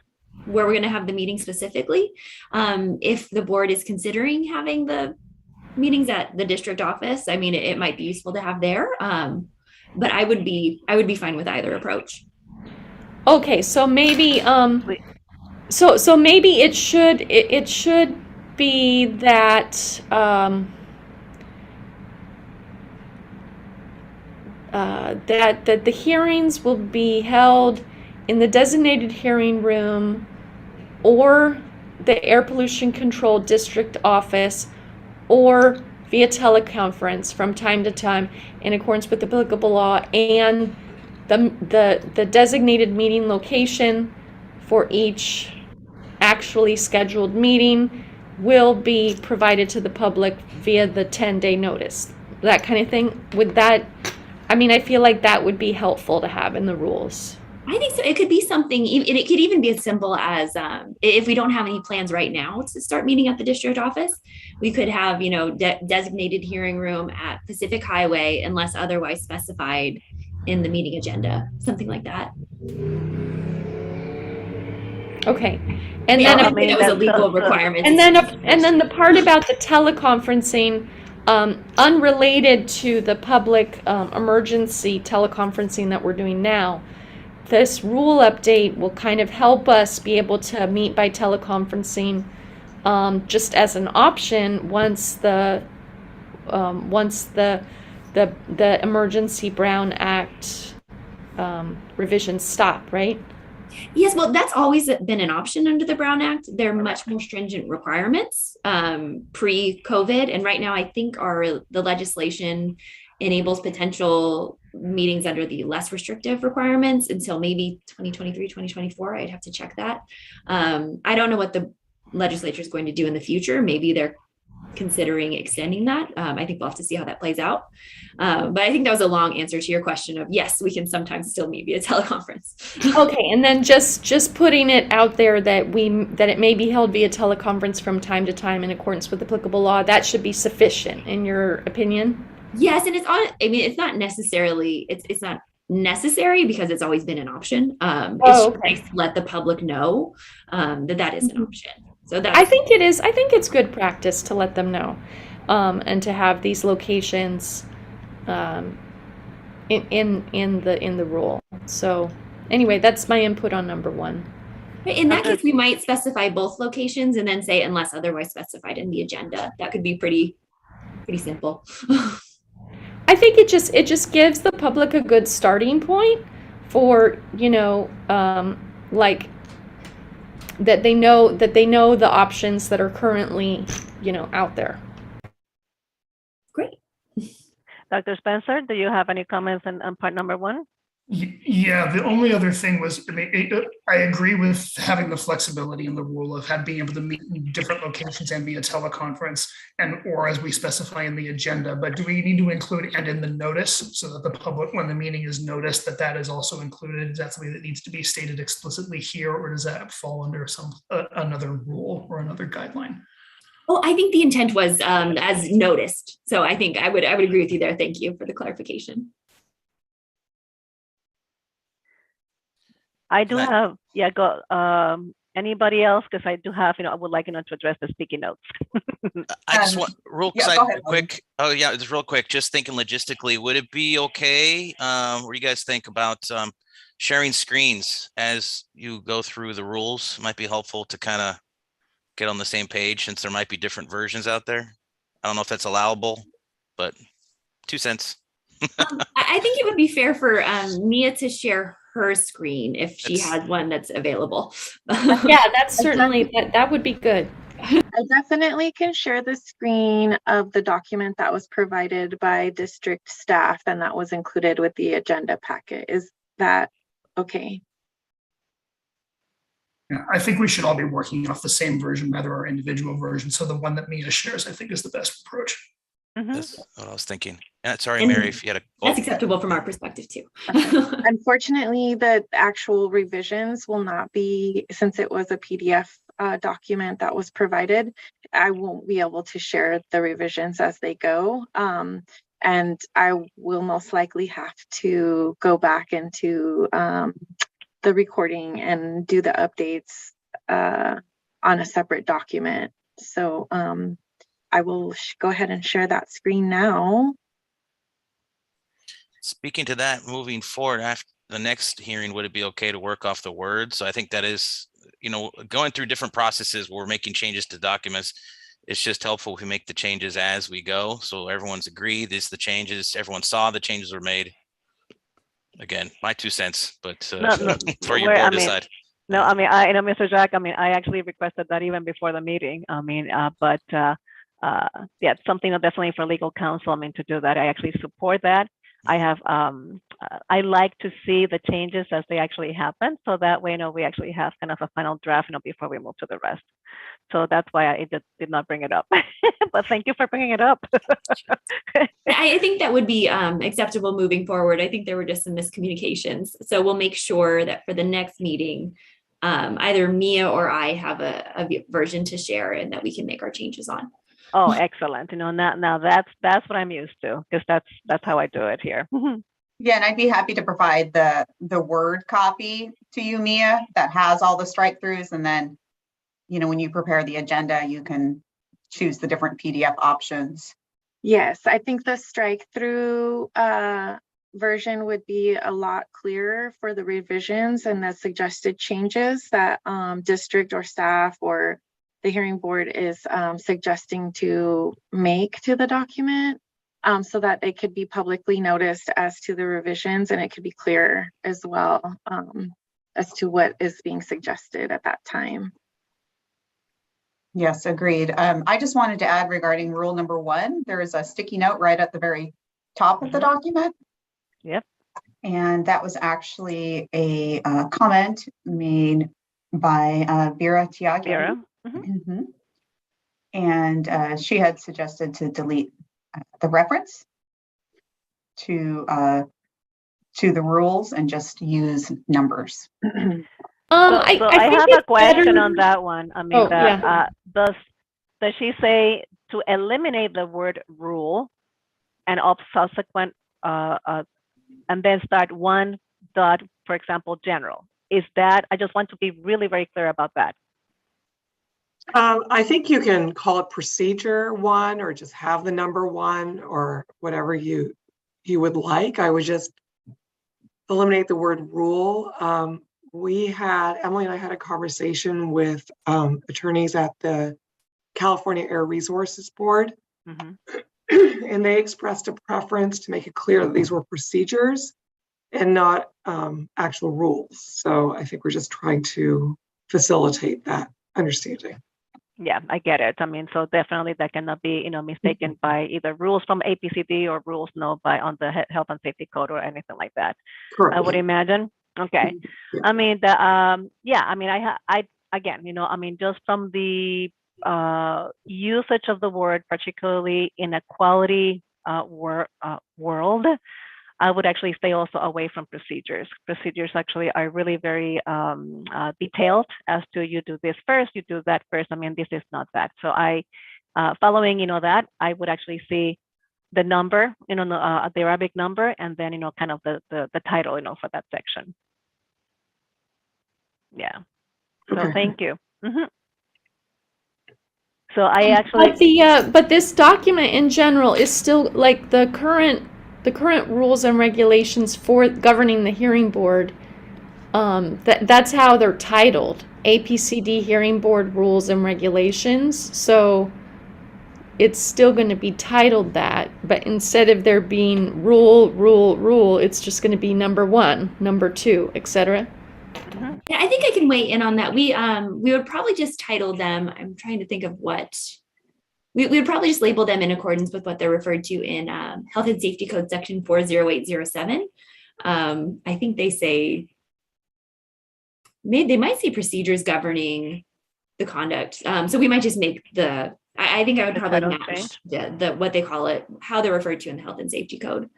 where we're going to have the meeting specifically. If the board is considering having the meetings at the district office, it might be useful to have there. But I would be fine with either approach. Okay, so maybe so maybe it should be that that the hearings will be held in the designated hearing room or the air pollution control district office or via teleconference from time to time in accordance with applicable law, and the designated meeting location for each actually scheduled meeting will be provided to the public via the 10-day notice. That kind of thing. Would that, I feel like that would be helpful to have in the rules. I think so. It could be something, and it could even be as simple as if we don't have any plans right now to start meeting at the district office, we could have, designated hearing room at Pacific Highway unless otherwise specified in the meeting agenda, something like that. Okay. And Yeah, then that was a legal requirement. And then the part about the teleconferencing, unrelated to the public emergency teleconferencing that we're doing now, this rule update will kind of help us be able to meet by teleconferencing just as an option once the Emergency Brown Act revisions stop, right? Yes, well, that's always been an option under the Brown Act. They're much more stringent requirements pre-COVID. And right now, I think the legislation enables potential meetings under the less restrictive requirements until maybe 2023, 2024. I'd have to check that. I don't know what the legislature is going to do in the future. Maybe they're considering extending that. I think we'll have to see how that plays out. But I think that was a long answer to your question of yes, we can sometimes still meet via teleconference. Okay, and then just putting it out there that it may be held via teleconference from time to time in accordance with applicable law. That should be sufficient, in your opinion? Yes, and it's not necessarily, it's not necessary because it's always been an option. It's nice to let the public know that is an option. So I think it is. I think it's good practice to let them know, and to have these locations in the rule. So anyway, that's my input on number 1. In that case, we might specify both locations and then say unless otherwise specified in the agenda. That could be pretty simple. I think it just gives the public a good starting point for, like, that they know the options that are currently, out there. Great. Dr. Spencer, do you have any comments on part number 1? Yeah, the only other thing was, I agree with having the flexibility and the rule of being able to meet in different locations and via teleconference, or as we specify in the agenda. But do we need to include and in the notice so that the public, when the meeting is noticed, that is also included? Is that something that needs to be stated explicitly here, or does that fall under some another rule or another guideline? Well, I think the intent was as noticed. So I think I would agree with you there. Thank you for the clarification. I do have, go, anybody else? Because I do have, I would like, to address the sticky notes. I just want quick. Oh yeah, it's real quick. Just thinking logistically, would it be okay? What do you guys think about sharing screens as you go through the rules? Might be helpful to kind of get on the same page since there might be different versions out there. I don't know if that's allowable, but 2 cents. I think it would be fair for Mia to share her screen if she has one that's available. Yeah, that's certainly, that would be good. I definitely can share the screen of the document that was provided by district staff and that was included with the agenda packet. Is that okay? Yeah, I think we should all be working off the same version, rather our individual version. So the one that Mia shares, I think, is the best approach. That's what I was thinking. Sorry, Mary, if you had that's acceptable from our perspective too. Unfortunately, the actual revisions will not be, since it was a PDF document that was provided, I won't be able to share the revisions as they go. And I will most likely have to go back into the recording and do the updates on a separate document. So I will go ahead and share that screen now. Speaking to that, moving forward after the next hearing, would it be okay to work off the words? So I think that is, going through different processes where we're making changes to documents. It's just helpful if we make the changes as we go. So everyone's agreed, these are the changes, everyone saw the changes were made. Again, my 2 cents, but for your board decide. No, Mr. Jack, I actually requested that even before the meeting. Yeah, it's something definitely for legal counsel, to do that. I actually support that. I have, I like to see the changes as they actually happen. So that way, we actually have kind of a final draft, before we move to the rest. So that's why I did not bring it up, but thank you for bringing it up. I think that would be acceptable moving forward. I think there were just some miscommunications. So we'll make sure that for the next meeting, either Mia or I have a version to share and that we can make our changes on. Oh, excellent. Now that's what I'm used to, because that's how I do it here. Yeah, and I'd be happy to provide the Word copy to you, Mia, that has all the strike throughs. And then, when you prepare the agenda, you can choose the different PDF options. Yes, I think the strike through version would be a lot clearer for the revisions and the suggested changes that district or staff or the hearing board is suggesting to make to the document, so that they could be publicly noticed as to the revisions, and it could be clearer as well as to what is being suggested at that time. Yes, agreed. I just wanted to add regarding rule number 1, there is a sticky note right at the very top of the document. Yep. And that was actually a comment made by Vera Tiagi. Vera. Mm-hmm. And she had suggested to delete the reference to the rules and just use numbers. I have a question on that one. Does she say to eliminate the word rule and of subsequent and then start 1 dot, for example, general? Is that, I just want to be really very clear about that. I think you can call it procedure 1 or just have the number 1 or whatever you would like. I would just eliminate the word rule. Emily and I had a conversation with attorneys at the California Air Resources Board, and they expressed a preference to make it clear that these were procedures and not actual rules. So I think we're just trying to facilitate that understanding. Yeah, I get it. I mean, so definitely that cannot be, mistaken by either rules from APCD or rules by on the health and safety code or anything like that. Correct. I would imagine. Okay. Yeah. I mean, yeah, I mean, I again, I mean, just from the usage of the word, particularly in a quality world, I would actually stay also away from procedures. Procedures actually are really very detailed as to you do this first, you do that first. I mean, this is not that. So following, that, I would actually see the number, the Arabic number, and then, kind of the title, for that section. Yeah. So Okay. thank you. So I actually. But this document in general is still like the current rules and regulations for governing the hearing board. That's how they're titled, APCD Hearing Board Rules and Regulations. So it's still going to be titled that, but instead of there being rule, it's just going to be number 1, number 2, etc. Yeah, I think I can weigh in on that. We would probably just title them. I'm trying to think of what we would probably just label them in accordance with what they're referred to in Health and Safety Code Section 40807. I think they might say procedures governing the conduct. So we might just make I think I would probably match what they call it, how they're referred to in the Health and Safety Code.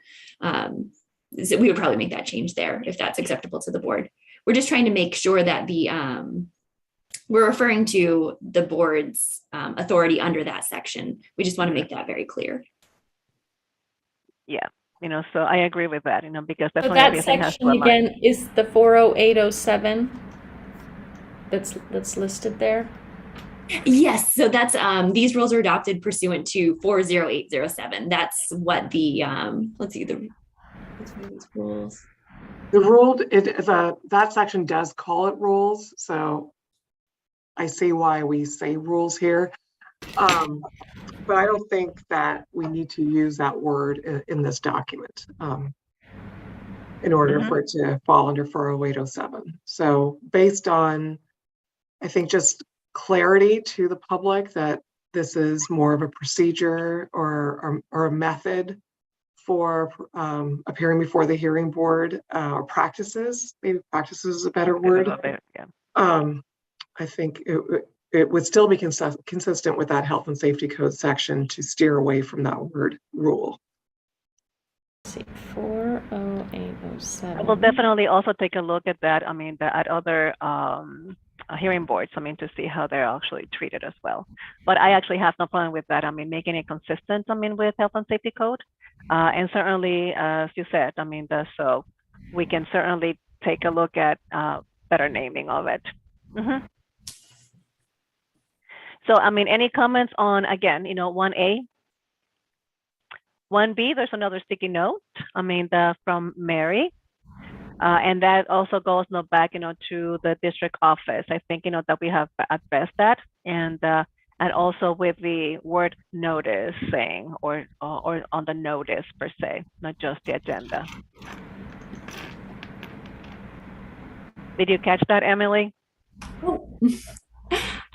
So we would probably make that change there if that's acceptable to the board. We're just trying to make sure that we're referring to the board's authority under that section. We just want to make that very clear. Yeah, so I agree with that, because So definitely that everything has to section align. again is the 40807 that's listed there. Yes, so that's these rules are adopted pursuant to 40807. That's what the let's see what's one of these rules. The rule, that section does call it rules, so I see why we say rules here. But I don't think that we need to use that word in this document in order for it to fall under 40807. So based on, I think, just clarity to the public that this is more of a procedure or a method for appearing before the hearing board, or practices. Maybe practices is a better word. Yeah. I think it would still be consistent with that Health and Safety Code section to steer away from that word rule. Let's see, 40807. We'll definitely also take a look at that. I mean, at other hearing boards, I mean, to see how they're actually treated as well. But I actually have no problem with that. I mean, making it consistent, I mean, with Health and Safety Code. And certainly, as you said, I mean, so we can certainly take a look at better naming of it. So, I mean, any comments on, again, 1A? 1B, there's another sticky note, I mean, from Mary. And that also goes back, to the district office. I think, that we have addressed that. And also with the word notice saying, or on the notice per se, not just the agenda. Did you catch that, Emily? Oh,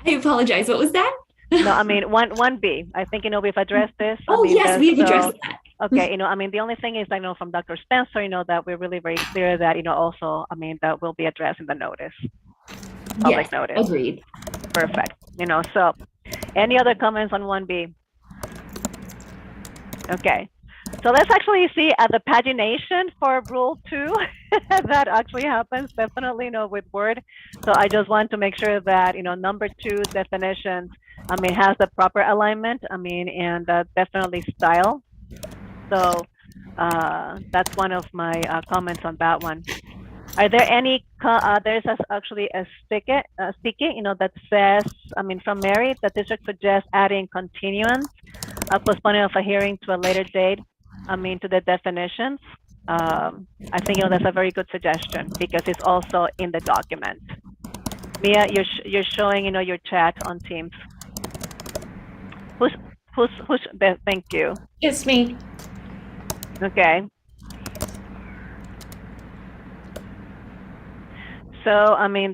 I apologize. What was that? No, I mean, 1B. I think, we've addressed this. Oh, I mean, yes, we've addressed that. Okay, I mean, the only thing is, I know from Dr. Spencer, that we're really very clear that, also, I mean, that will be addressed in the notice. Public notice. Agreed. Perfect. So any other comments on 1B? Okay. So let's actually see at the pagination for Rule 2 that actually happens definitely, with Word. So I just want to make sure that, number 2 definitions, I mean, has the proper alignment, I mean, and definitely style. So that's one of my comments on that one. Are there any, there's actually a sticky, that says, I mean, from Mary, the district suggests adding continuance, postponing of a hearing to a later date, I mean, to the definitions. I think, that's a very good suggestion because it's also in the document. Mia, you're showing, your chat on Teams. Who's, thank you. It's me. Okay. So, I mean,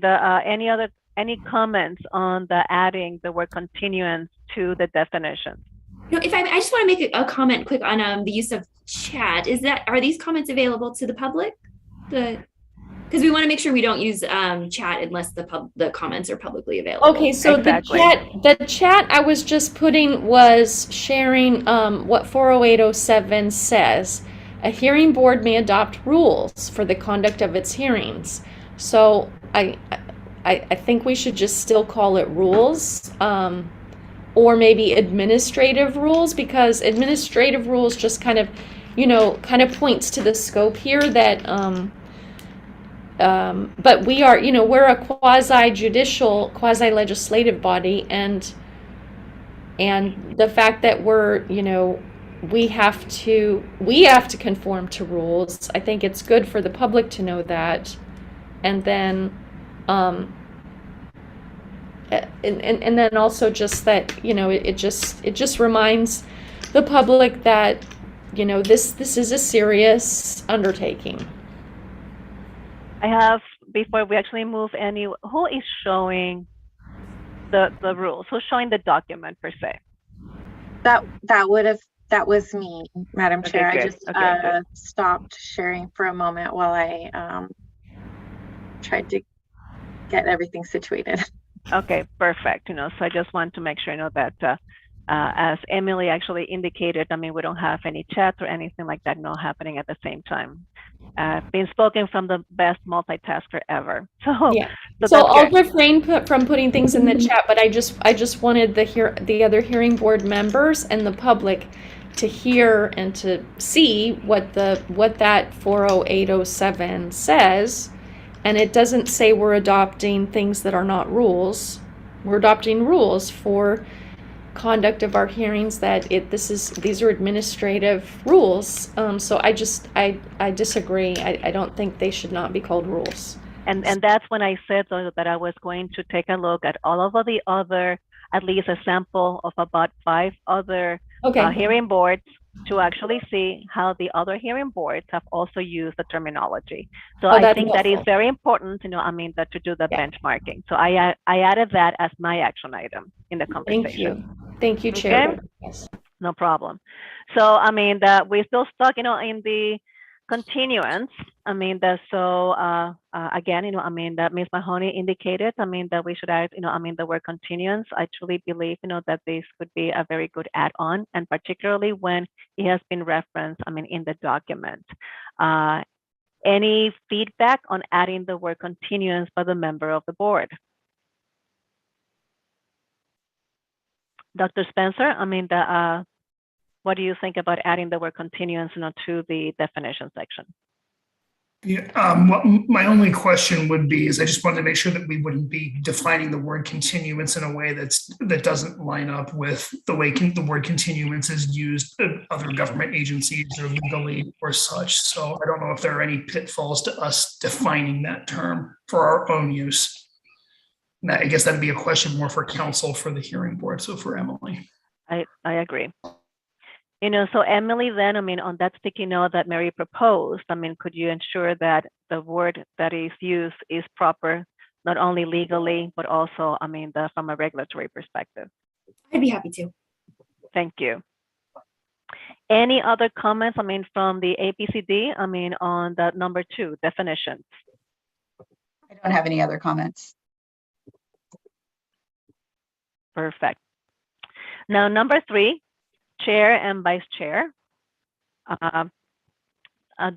any comments on the adding the word continuance to the definition? No, if I just want to make a comment quick on the use of chat. Are these comments available to the public? Because we want to make sure we don't use chat unless the comments are publicly available. Okay, so Exactly. the chat I was just putting was sharing what 40807 says. A hearing board may adopt rules for the conduct of its hearings. So I think we should just still call it rules, or maybe administrative rules, because administrative rules just kind of points to the scope here that. But we are, we're a quasi-judicial, quasi-legislative body, and the fact that we're, we have to conform to rules. I think it's good for the public to know that, and then, and then also just that, it just reminds the public that, this is a serious undertaking. I have, before we actually move who is showing the rules? Who's showing the document per se? That was me, Madam Okay, Chair. I good. just Okay, good. stopped sharing for a moment while I tried to get everything situated. Okay, perfect. So I just want to make sure, that as Emily actually indicated, I mean, we don't have any chats or anything like that happening at the same time. Being spoken from the best multitasker ever. So yeah. So So I'll good. refrain from putting things in the chat, but I just wanted the other hearing board members and the public to hear and to see what that 40807 says. And it doesn't say we're adopting things that are not rules. We're adopting rules for conduct of our hearings, that these are administrative rules. So I disagree. I don't think they should not be called rules. And that's when I said that I was going to take a look at all of the other, at least a sample of about 5 other hearing boards, to actually see how the other hearing boards have also used the terminology. So I think that is very important, that to do the benchmarking. So I added that as my action item in the conversation. Thank you, Chair. Okay? Yes. No problem. So that we're still stuck, in the continuance. Again, that Ms. Mahoney indicated, that we should add, the word continuance. I truly believe, that this could be a very good add-on, and particularly when it has been referenced, in the document. Any feedback on adding the word continuance by the member of the board? Dr. Spencer, what do you think about adding the word continuance to the definition section? Yeah, my only question would be is I just wanted to make sure that we wouldn't be defining the word continuance in a way that doesn't line up with the way the word continuance is used in other government agencies or legally or such. So I don't know if there are any pitfalls to us defining that term for our own use. And I guess that'd be a question more for counsel for the hearing board. So for Emily. I agree. So Emily, then, on that sticky note that Mary proposed, could you ensure that the word that is used is proper, not only legally, but also, from a regulatory perspective? I'd be happy to. Thank you. Any other comments, from the APCD, on the number 2, definitions? I don't have any other comments. Perfect. Now, number 3, Chair and Vice Chair.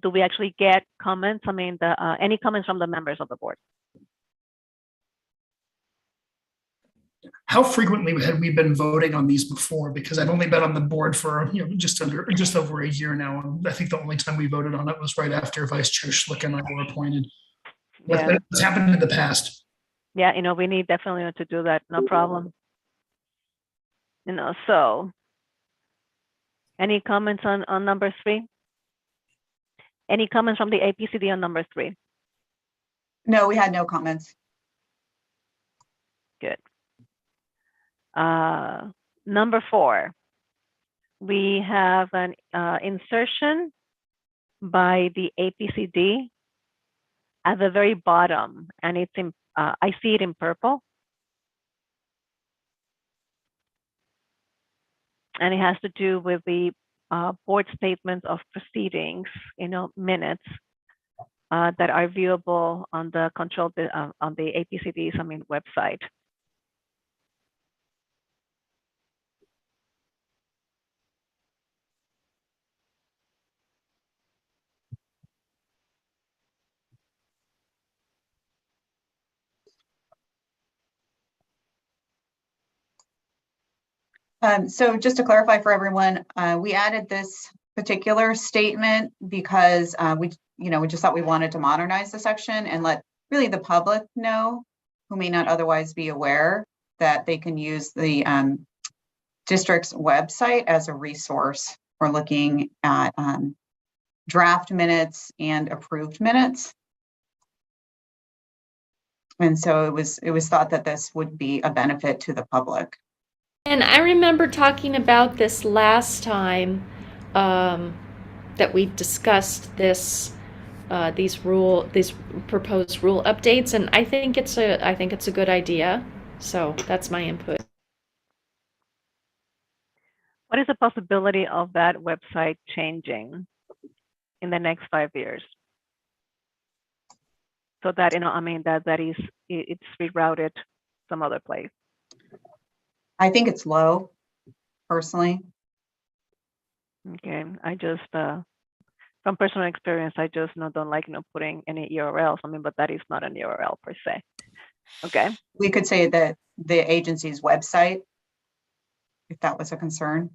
Do we actually get comments? Any comments from the members of the board? How frequently had we been voting on these before? Because I've only been on the board for just over a year now. And I think the only time we voted on it was right after Vice Chair Schlick and I were appointed. What's happened in the past? Yeah, we need definitely to do that. No problem. So any comments on number 3? Any comments from the APCD on number 3? No, we had no comments. Good. Number 4, we have an insertion by the APCD at the very bottom, and it's in, I see it in purple. And it has to do with the board statements of proceedings, minutes that are viewable on the on the APCD's, website. So just to clarify for everyone, we added this particular statement because we just thought we wanted to modernize the section and let really the public know, who may not otherwise be aware, that they can use the district's website as a resource for looking at draft minutes and approved minutes. And so it was thought that this would be a benefit to the public. And I remember talking about this last time that we discussed these proposed rule updates, and I think it's a good idea. So that's my input. What is the possibility of that website changing in the next 5 years? So that it's rerouted some other place. I think it's low, personally. Okay, I just from personal experience, I just don't like putting any URLs. But that is not an URL per se. Okay. We could say that the agency's website, if that was a concern.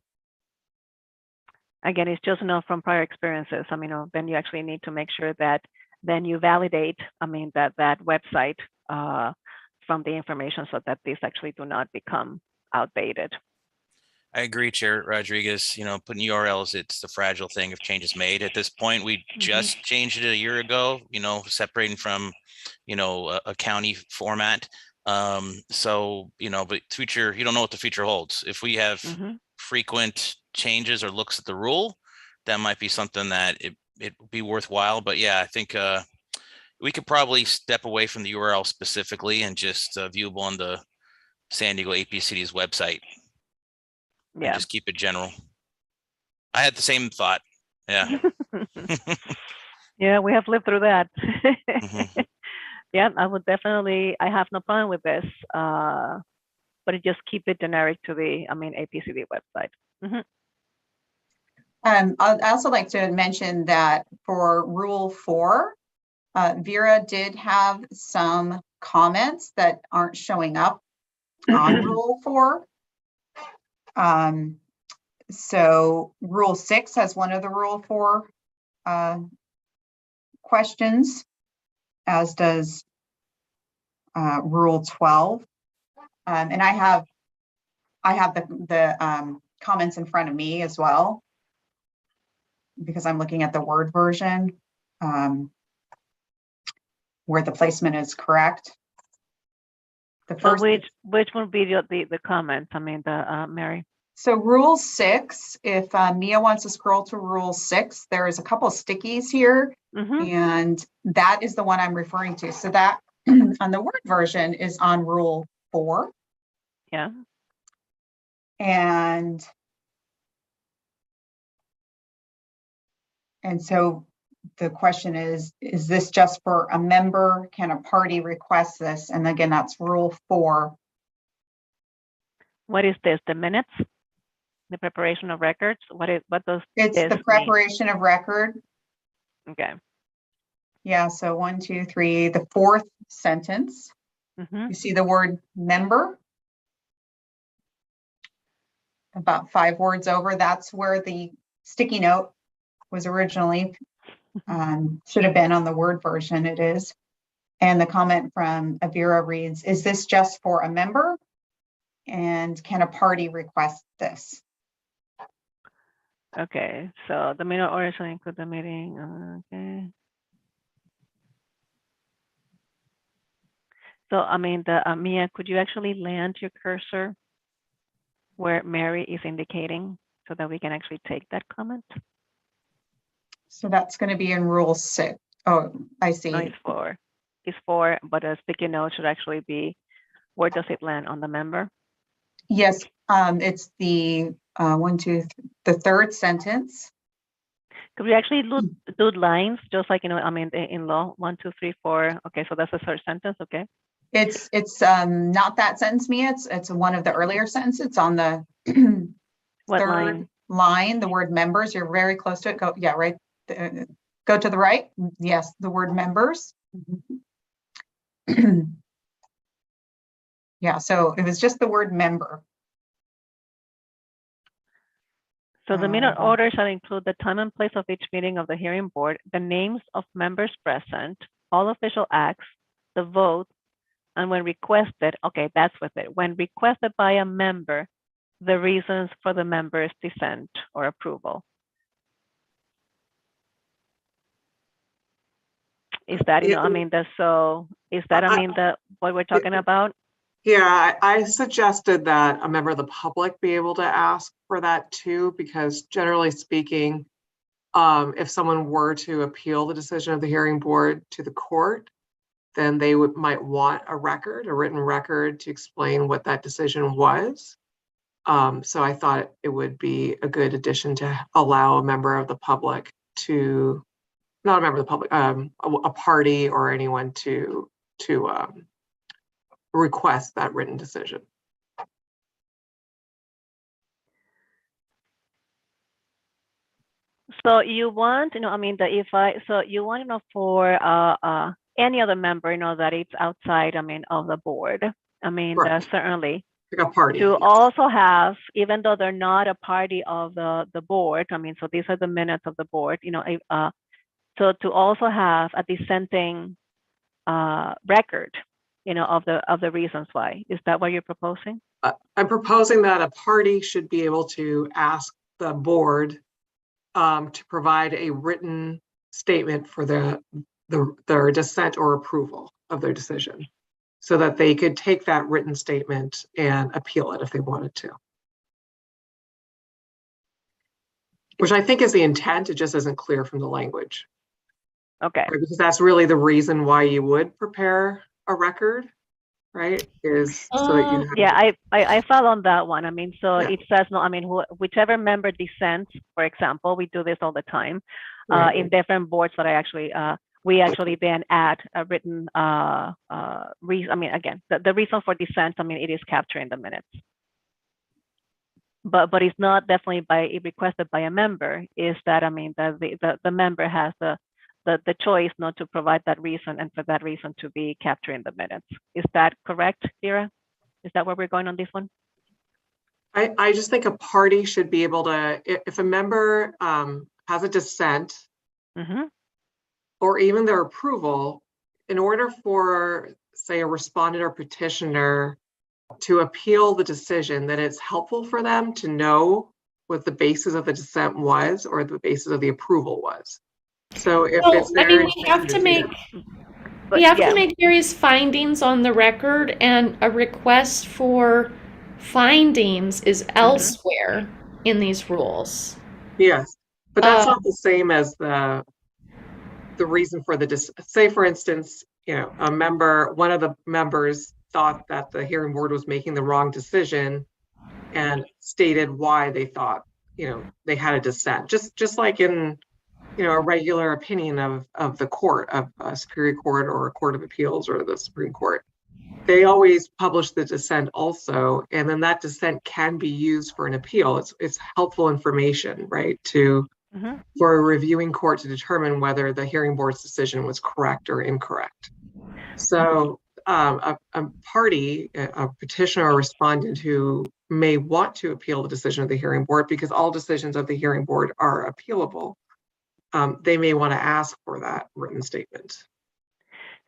Again, it's just from prior experiences. Then you actually need to make sure that then you validate. That website from the information, so that these actually do not become outdated. I agree, Chair Rodriguez. Putting URLs, it's the fragile thing if change is made. At this point, we just changed it a year ago, separating from, a county format. So, but future, you don't know what the future holds. If we have frequent changes or looks at the rule, that might be something that it would be worthwhile. But yeah, I think we could probably step away from the URL specifically and just viewable on the San Diego APCD's website. Yeah. Just keep it general. I had the same thought. Yeah. Yeah, we have lived through that. Yeah, I have no problem with this. But just keep it generic to the, APCD website. I'd also like to mention that for Rule 4, Vera did have some comments that aren't showing up on Rule 4. So Rule 6 has one of the Rule 4 questions, as does Rule 12. And I have the comments in front of me as well, because I'm looking at the Word version where the placement is correct. The first, which would be the comments? Mary. So Rule 6, if Mia wants to scroll to Rule 6, there is a couple of stickies here, and that is the one I'm referring to. So that on the Word version is on Rule 4. Yeah. And so the question is this just for a member? Can a party request this? And again, that's Rule 4. What is this? The minutes? The preparation of records? What does it's this the preparation mean? Of record. Okay. Yeah, so 1, 2, 3, the fourth sentence. You see the word member. About 5 words over. That's where the sticky note was originally. Should have been on the Word version. It is. And the comment from Avira reads, is this just for a member? And can a party request this? Okay, so the minute order shall include the meeting. Okay. So, Mia, could you actually land your cursor where Mary is indicating so that we can actually take that comment? So that's going to be in Rule 6. Oh, I No, see. it's 4. It's 4, but a sticky note should actually be, where does it land on the member? Yes, it's the the third sentence. Could we actually do lines, just like, I mean, in law, 1, 2, 3, 4. Okay, so that's the third sentence, okay? It's not that sentence, Mia. It's one of the earlier sentences. It's on the What third line? line, the word members. You're very close to it. Go, yeah, right. Go to the right. Yes, the word members. Yeah, so it was just the word member. So the minute order shall include the time and place of each meeting of the hearing board, the names of members present, all official acts, the vote, and when requested, okay, that's with it. When requested by a member, the reasons for the member's dissent or approval. Is that, I mean, is that, I mean, what we're talking about? Yeah, I suggested that a member of the public be able to ask for that too, because generally speaking, if someone were to appeal the decision of the hearing board to the court, then they might want a written record to explain what that decision was. So I thought it would be a good addition to allow a member of the public to, not a member of the public, a party or anyone to request that written decision. So you want, I mean, so you want, for any other member, that it's outside, I mean, of the board. I mean, Right. certainly. Like a party. To Yes. also have, even though they're not a party of the board, I mean, so these are the minutes of the board, so to also have a dissenting record, of the reasons why. Is that what you're proposing? I'm proposing that a party should be able to ask the board to provide a written statement for their dissent or approval of their decision, so that they could take that written statement and appeal it if they wanted to. Which I think is the intent, it just isn't clear from the language. Okay. Right? Because that's really the reason why you would prepare a record, right? Is so that you have, yeah, I fell on that one. I mean, so Yeah. it says, no, I mean, whichever member dissents, for example, we do this all the time Right. in different boards that we actually then add a written reason. I mean, again, the reason for dissent, I mean, it is captured in the minutes. But it's not definitely requested by a member. Is that, I mean, the member has the choice not to provide that reason, and for that reason to be captured in the minutes. Is that correct, Kira? Is that where we're going on this one? I just think a party should be able to, if a member has a dissent, or even their approval, in order for, say, a respondent or petitioner to appeal the decision, that it's helpful for them to know what the basis of the dissent was or the basis of the approval was. So if it's I their mean, we have to make yeah. to make various findings on the record, and a request for findings is elsewhere in these rules. Yes, but that's not the same as the reason for the say, for instance, one of the members thought that the hearing board was making the wrong decision and stated why they thought, they had a dissent, just like in, a regular opinion of the court, of a superior court or a court of appeals or the Supreme Court. They always publish the dissent also, and then that dissent can be used for an appeal. It's helpful information, right, for a reviewing court to determine whether the hearing board's decision was correct or incorrect. So a party, a petitioner or respondent who may want to appeal the decision of the hearing board, because all decisions of the hearing board are appealable, they may want to ask for that written statement.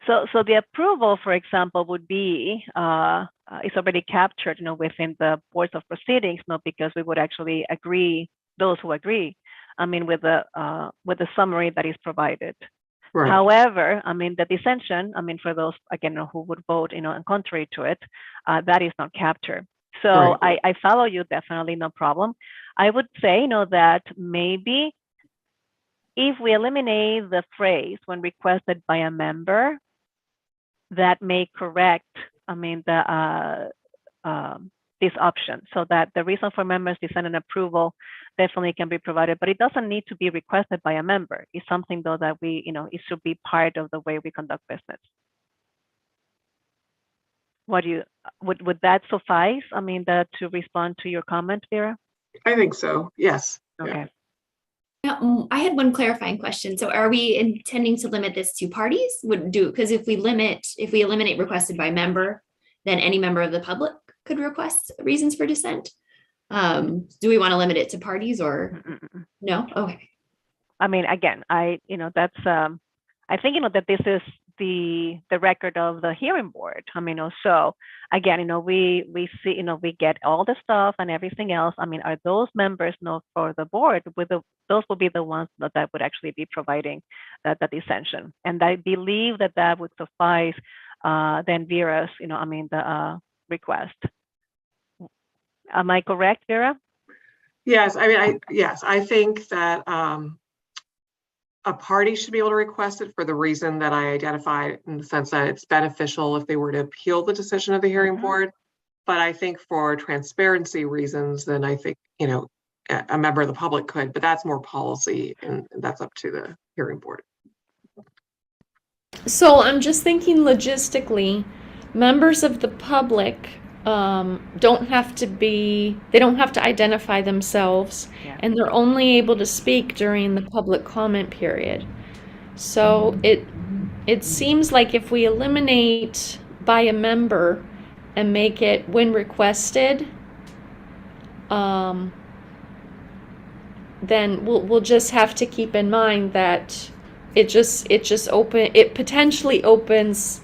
So the approval, for example, would be is already captured, within the boards of proceedings, because we would actually agree, those who agree, I mean, with the summary that is provided. Right. However, I mean, the dissension, I mean, for those, again, who would vote, and contrary to it, that is not captured. So right. I follow you, definitely, no problem. I would say, that maybe if we eliminate the phrase when requested by a member, that may correct, I mean, this option, so that the reason for members to send an approval definitely can be provided, but it doesn't need to be requested by a member. It's something though that we, it should be part of the way we conduct business. What do you, would that suffice? I mean, to respond to your comment, Vera? I think so. Yes. Okay. I had one clarifying question. So are we intending to limit this to parties? Because if we eliminate requested by member, then any member of the public could request reasons for dissent. Do we want to limit it to parties or no? Okay. I mean, again, that's, I think, that this is the record of the hearing board. I mean, so again, we see, we get all the stuff and everything else. I mean, are those members for the board those will be the ones that would actually be providing that dissension. And I believe that would suffice then Vera's, the request. Am I correct, Vera? Yes, I mean, I think that a party should be able to request it for the reason that I identified, in the sense that it's beneficial if they were to appeal the decision of the hearing board. But I think for transparency reasons, then I think, a member of the public could, but that's more policy and that's up to the hearing board. So I'm just thinking logistically, members of the public don't have to identify themselves, and they're only able to speak during the public comment period. So it seems like if we eliminate by a member and make it when requested, then we'll just have to keep in mind that it potentially opens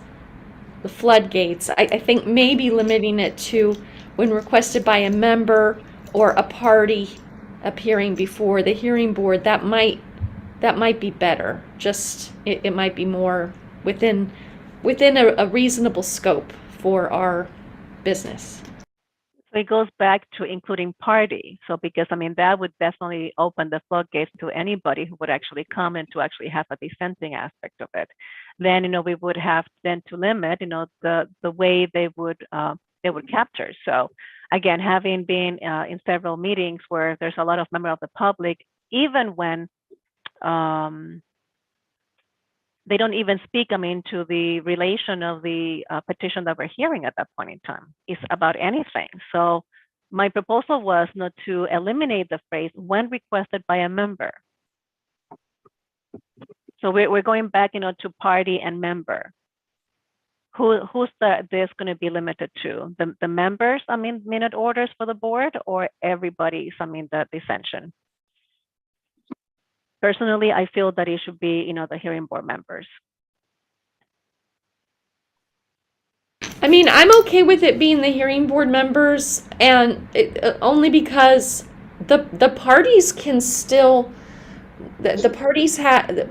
the floodgates. I think maybe limiting it to when requested by a member or a party appearing before the hearing board, that might be better. Just it might be more within a reasonable scope for our business. So it goes back to including party. So because that would definitely open the floodgates to anybody who would actually come and to actually have a dissenting aspect of it. Then we would have then to limit the way they would capture. So again, having been in several meetings where there's a lot of members of the public, even when they don't even speak, to the relation of the petition that we're hearing at that point in time. It's about anything. So my proposal was not to eliminate the phrase when requested by a member. So we're going back, to party and member. Who's this going to be limited to? The members, minute orders for the board, or everybody's, the dissension? Personally, I feel that it should be, the hearing board members. I'm okay with it being the hearing board members, and only because the parties can still, the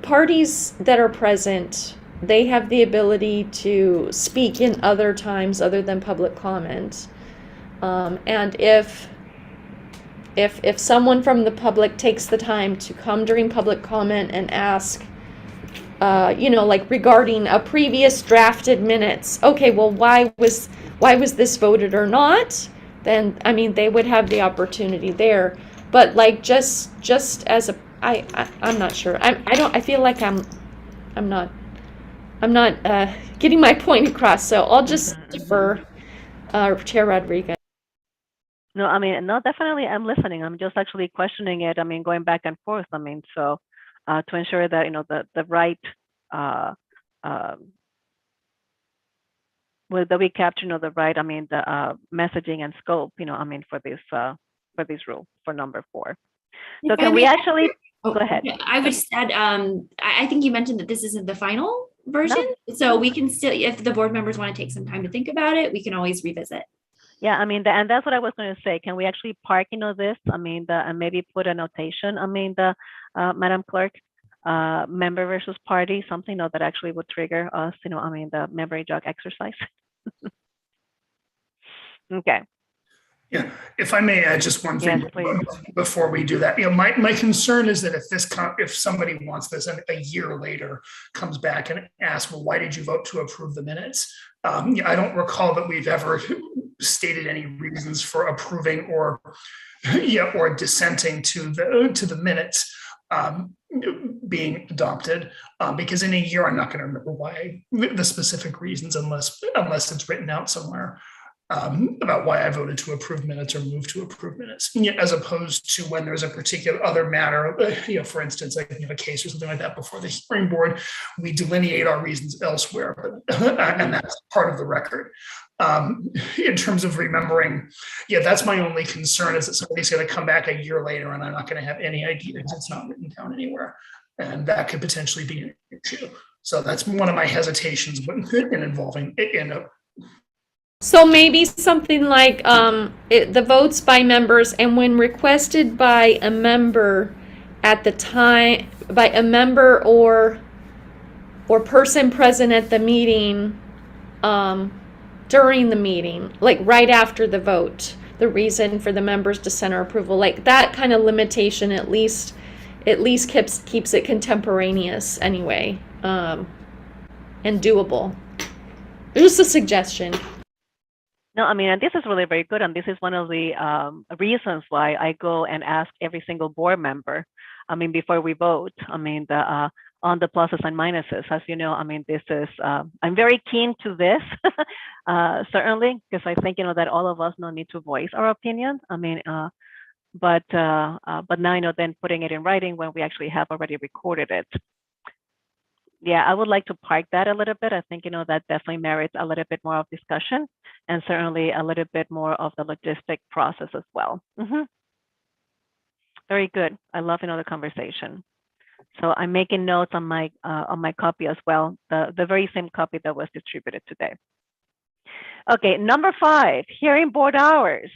parties that are present, they have the ability to speak in other times other than public comment, and if someone from the public takes the time to come during public comment and ask, like regarding a previous drafted minutes, okay, well, why was this voted or not? Then, they would have the opportunity there. But like just as I'm not sure. I feel like I'm not getting my point across. So I'll just defer, Chair Rodriguez. No, no, definitely I'm listening. I'm just actually questioning it. Going back and forth. So to ensure that, the right, that we capture, the right, the messaging and scope, for this rule for number 4. So can we actually, go ahead. I would just add, I think you mentioned that this isn't the final version. No. So we can still, if the board members want to take some time to think about it, we can always revisit. Yeah, and that's what I was going to say. Can we actually park, this? And maybe put a notation. Madam Clerk, member versus party, something that actually would trigger us. The memory jog exercise. Okay. Yeah, if I may add just one thing Yes, please. before we do that. My concern is that if somebody wants this and a year later comes back and asks, well, why did you vote to approve the minutes? I don't recall that we've ever stated any reasons for approving or dissenting to the minutes being adopted, because in a year I'm not going to remember why the specific reasons unless it's written out somewhere. About why I voted to approve minutes or move to approve minutes, as opposed to when there's a particular other matter, for instance, like a case or something like that before the hearing board, we delineate our reasons elsewhere, and that's part of the record. In terms of remembering, that's my only concern, is that somebody's going to come back a year later and I'm not going to have any idea because it's not written down anywhere, and that could potentially be an issue. So that's one of my hesitations in involving in a. So maybe something like the votes by members, and when requested by a member at the time, by a member or person present at the meeting during the meeting, like right after the vote, the reason for the members' dissent or approval, like that kind of limitation at least keeps it contemporaneous anyway, and doable. Just a suggestion. No, I mean, and this is really very good. And this is one of the reasons why I go and ask every single board member, I mean, before we vote, I mean, on the pluses and minuses. As you know, I mean, this is, I'm very keen to this, certainly, because I think, that all of us need to voice our opinion. I mean, but now, then putting it in writing when we actually have already recorded it. Yeah, I would like to park that a little bit. I think, that definitely merits a little bit more of discussion, and certainly a little bit more of the logistic process as well. Very good. I love the conversation. So I'm making notes on my copy as well, the very same copy that was distributed today. Okay, number 5, hearing board hours.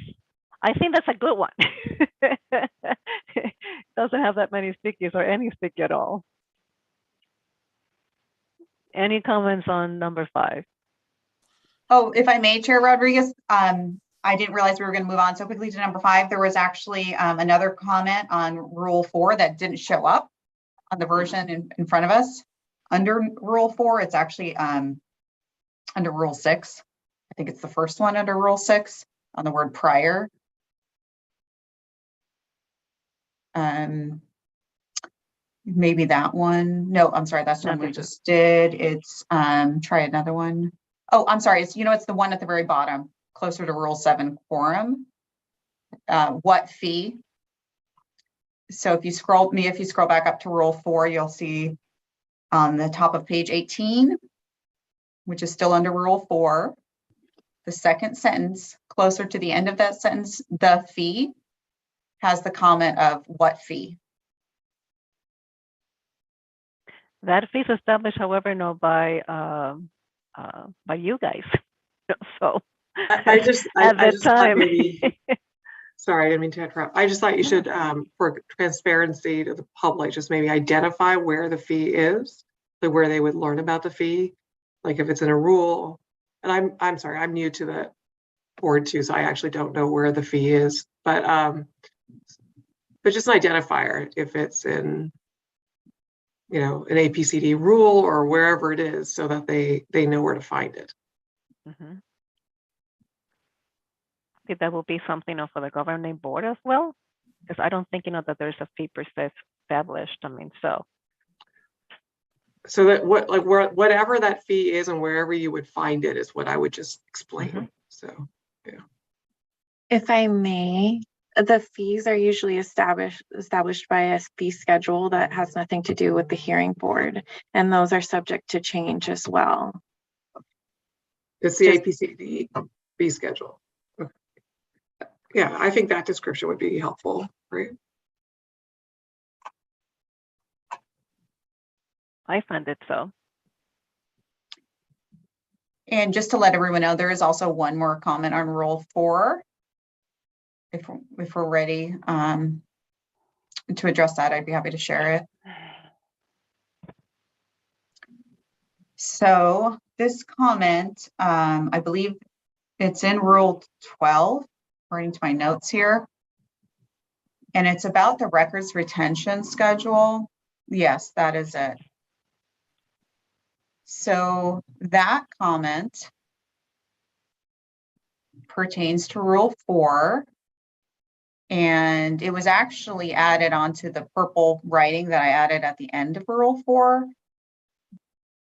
I think that's a good one. Doesn't have that many stickies or any sticky at all. Any comments on number 5? Oh, if I may, Chair Rodriguez, I didn't realize we were going to move on so quickly to number 5. There was actually another comment on Rule 4 that didn't show up on the version in front of us. Under Rule 4, it's actually under Rule 6. I think it's the first one under Rule 6 on the word prior. Maybe that one. No, I'm sorry. That's the one we just did. It's try another one. Oh, I'm sorry. It's it's the one at the very bottom, closer to Rule 7 quorum. What fee? So if you scroll back up to Rule 4, you'll see on the top of page 18, which is still under Rule 4, the second sentence, closer to the end of that sentence, the fee has the comment of what fee. That fee is established, however, by you guys. So I just time. Maybe, sorry, I didn't mean to interrupt. I just thought you should, for transparency to the public, just maybe identify where the fee is, like where they would learn about the fee, like if it's in a rule. And I'm sorry, I'm new to the board too, so I actually don't know where the fee is. But just an identifier if it's in an APCD rule or wherever it is, so that they know where to find it. Mm-hmm. Okay, that will be something for the governing board as well, because I don't think that there's a fee per se established. I mean, so that whatever that fee is and wherever you would find it is what I would just explain. Mm-hmm. So yeah. If I may, the fees are usually established by a fee schedule that has nothing to do with the hearing board, and those are subject to change as well. It's the APCD fee schedule. Okay. Yeah, I think that description would be helpful, right? I find it so. And just to let everyone know, there is also one more comment on Rule 4. If we're ready to address that, I'd be happy to share it. So this comment, I believe it's in Rule 12. according to my notes here. And it's about the records retention schedule. Yes, that is it. So that comment pertains to Rule 4. And it was actually added onto the purple writing that I added at the end of Rule 4.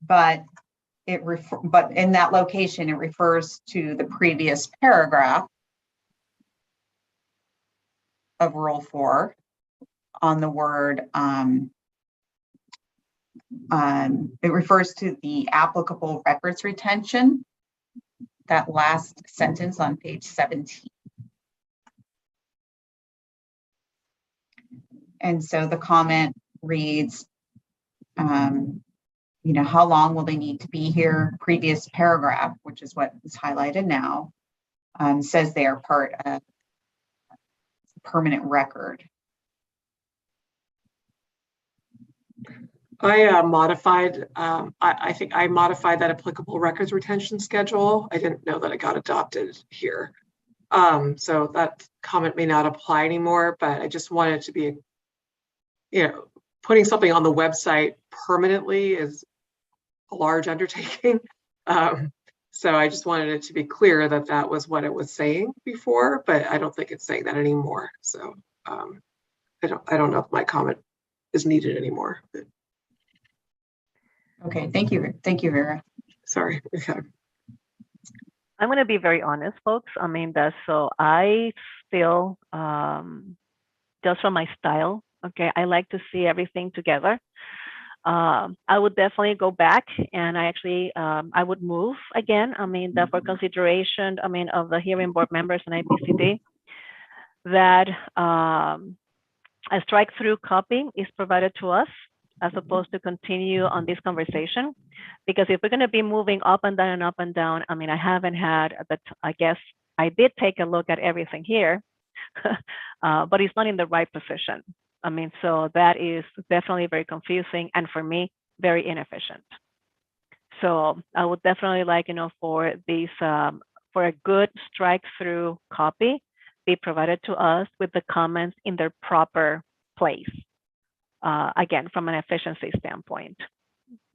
But in that location, it refers to the previous paragraph of Rule 4 on the word, it refers to the applicable records retention, that last sentence on page 17. And so the comment reads, you know, how long will they need to be here? Previous paragraph, which is what is highlighted now, says they are part of permanent record. I modified, I think I modified that applicable records retention schedule. I didn't know that it got adopted here. So that comment may not apply anymore, but I just wanted to be, you know, putting something on the website permanently is a large undertaking. So I just wanted it to be clear that that was what it was saying before, but I don't think it's saying that anymore. So I don't know if my comment is needed anymore. But... Okay, thank you. Thank you, Vera. Sorry. Okay. I'm going to be very honest, folks. I mean, so I still, just from my style, okay, I like to see everything together. I would definitely go back and I actually, I would move again. I mean, that for consideration, I mean, of the hearing board members and APCD, that a strike-through copy is provided to us as opposed to continue on this conversation. Because if we're going to be moving up and down and up and down, I mean, I haven't had that. I guess I did take a look at everything here, but it's not in the right position. I mean, so that is definitely very confusing and for me, very inefficient. So I would definitely like, you know, for these, for a good strike-through copy be provided to us with the comments in their proper place. Again, from an efficiency standpoint.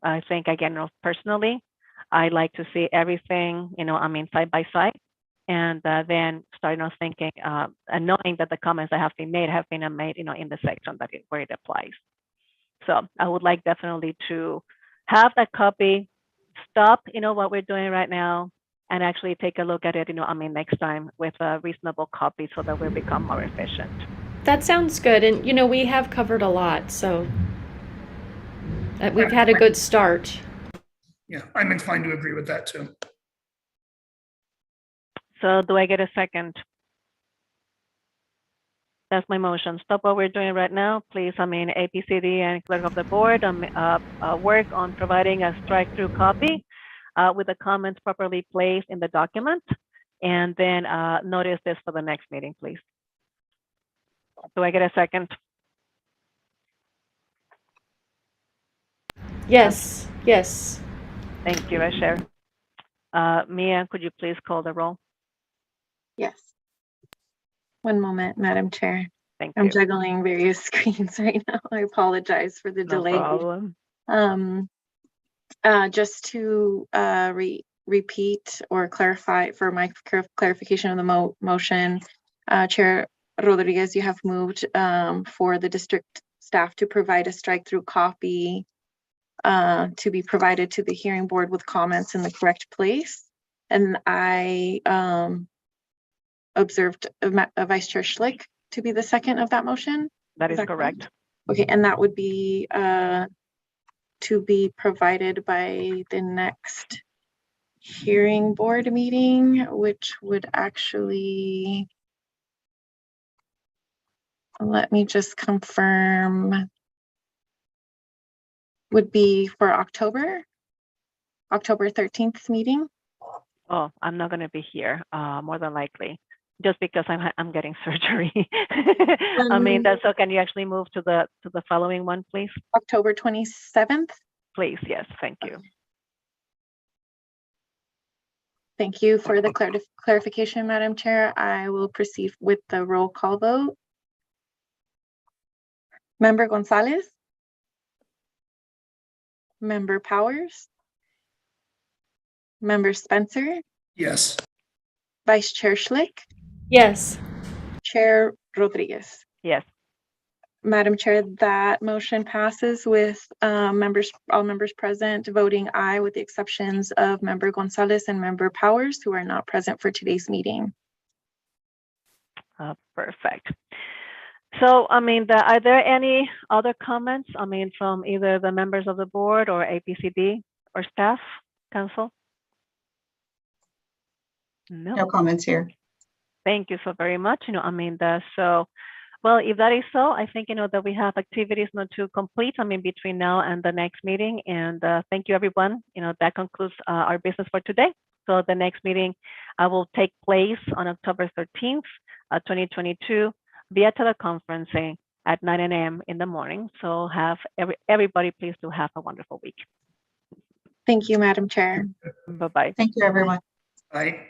I think, again, personally, I like to see everything, you know, I mean, side by side, and then start, you know, thinking and knowing that the comments that have been made, you know, in the section that where it applies. So I would like definitely to have that copy, stop, you know, what we're doing right now, and actually take a look at it, you know, I mean, next time with a reasonable copy so that we'll become more efficient. That sounds good. And, you know, we have covered a lot, so we've had a good start. Yeah, I'm inclined to agree with that too. So do I get a second? That's my motion. Stop what we're doing right now, please. I mean, APCD and clerk of the board work on providing a strike-through copy with the comments properly placed in the document. And then notice this for the next meeting, please. Do I get a second? Yes, yes. Thank you, I share. Mia, could you please call the roll? Yes. One moment, Madam Chair. Thank I'm you. juggling various screens right now. I apologize for the delay. No problem. Just to repeat or clarify for my clarification of the motion, Chair Rodriguez, you have moved for the district staff to provide a strike-through copy to be provided to the hearing board with comments in the correct place. And I observed Vice Chair Schlick to be the second of that motion. That is correct. Okay, and that would be to be provided by the next hearing board meeting, which would actually, let me just confirm, would be for October 13th meeting. Oh, I'm not going to be here, more than likely, just because I'm getting surgery. I mean, that's so. Can you actually move to the following one, please? October 27th. Please, yes, thank you. Thank you for the clarification, Madam Chair. I will proceed with the roll call vote. Member Gonzalez? Member Powers? Member Spencer? Yes. Vice Chair Schlick? Yes. Chair Rodriguez? Yes. Madam Chair, that motion passes with all members present voting aye, with the exceptions of Member Gonzalez and Member Powers, who are not present for today's meeting. Perfect. So, I mean, are there any other comments, I mean, from either the members of the board or APCD or staff, council? No comments here. Thank you so very much. I mean, well, if that is so, I think, that we have activities not to complete, I mean, between now and the next meeting. And thank you, everyone. That concludes our business for today. So the next meeting will take place on October 13th, 2022 via teleconferencing at 9 a.m. in the morning. So have everybody, please do have a wonderful week. Thank you, Madam Chair. Bye-bye. Thank you, everyone. Bye.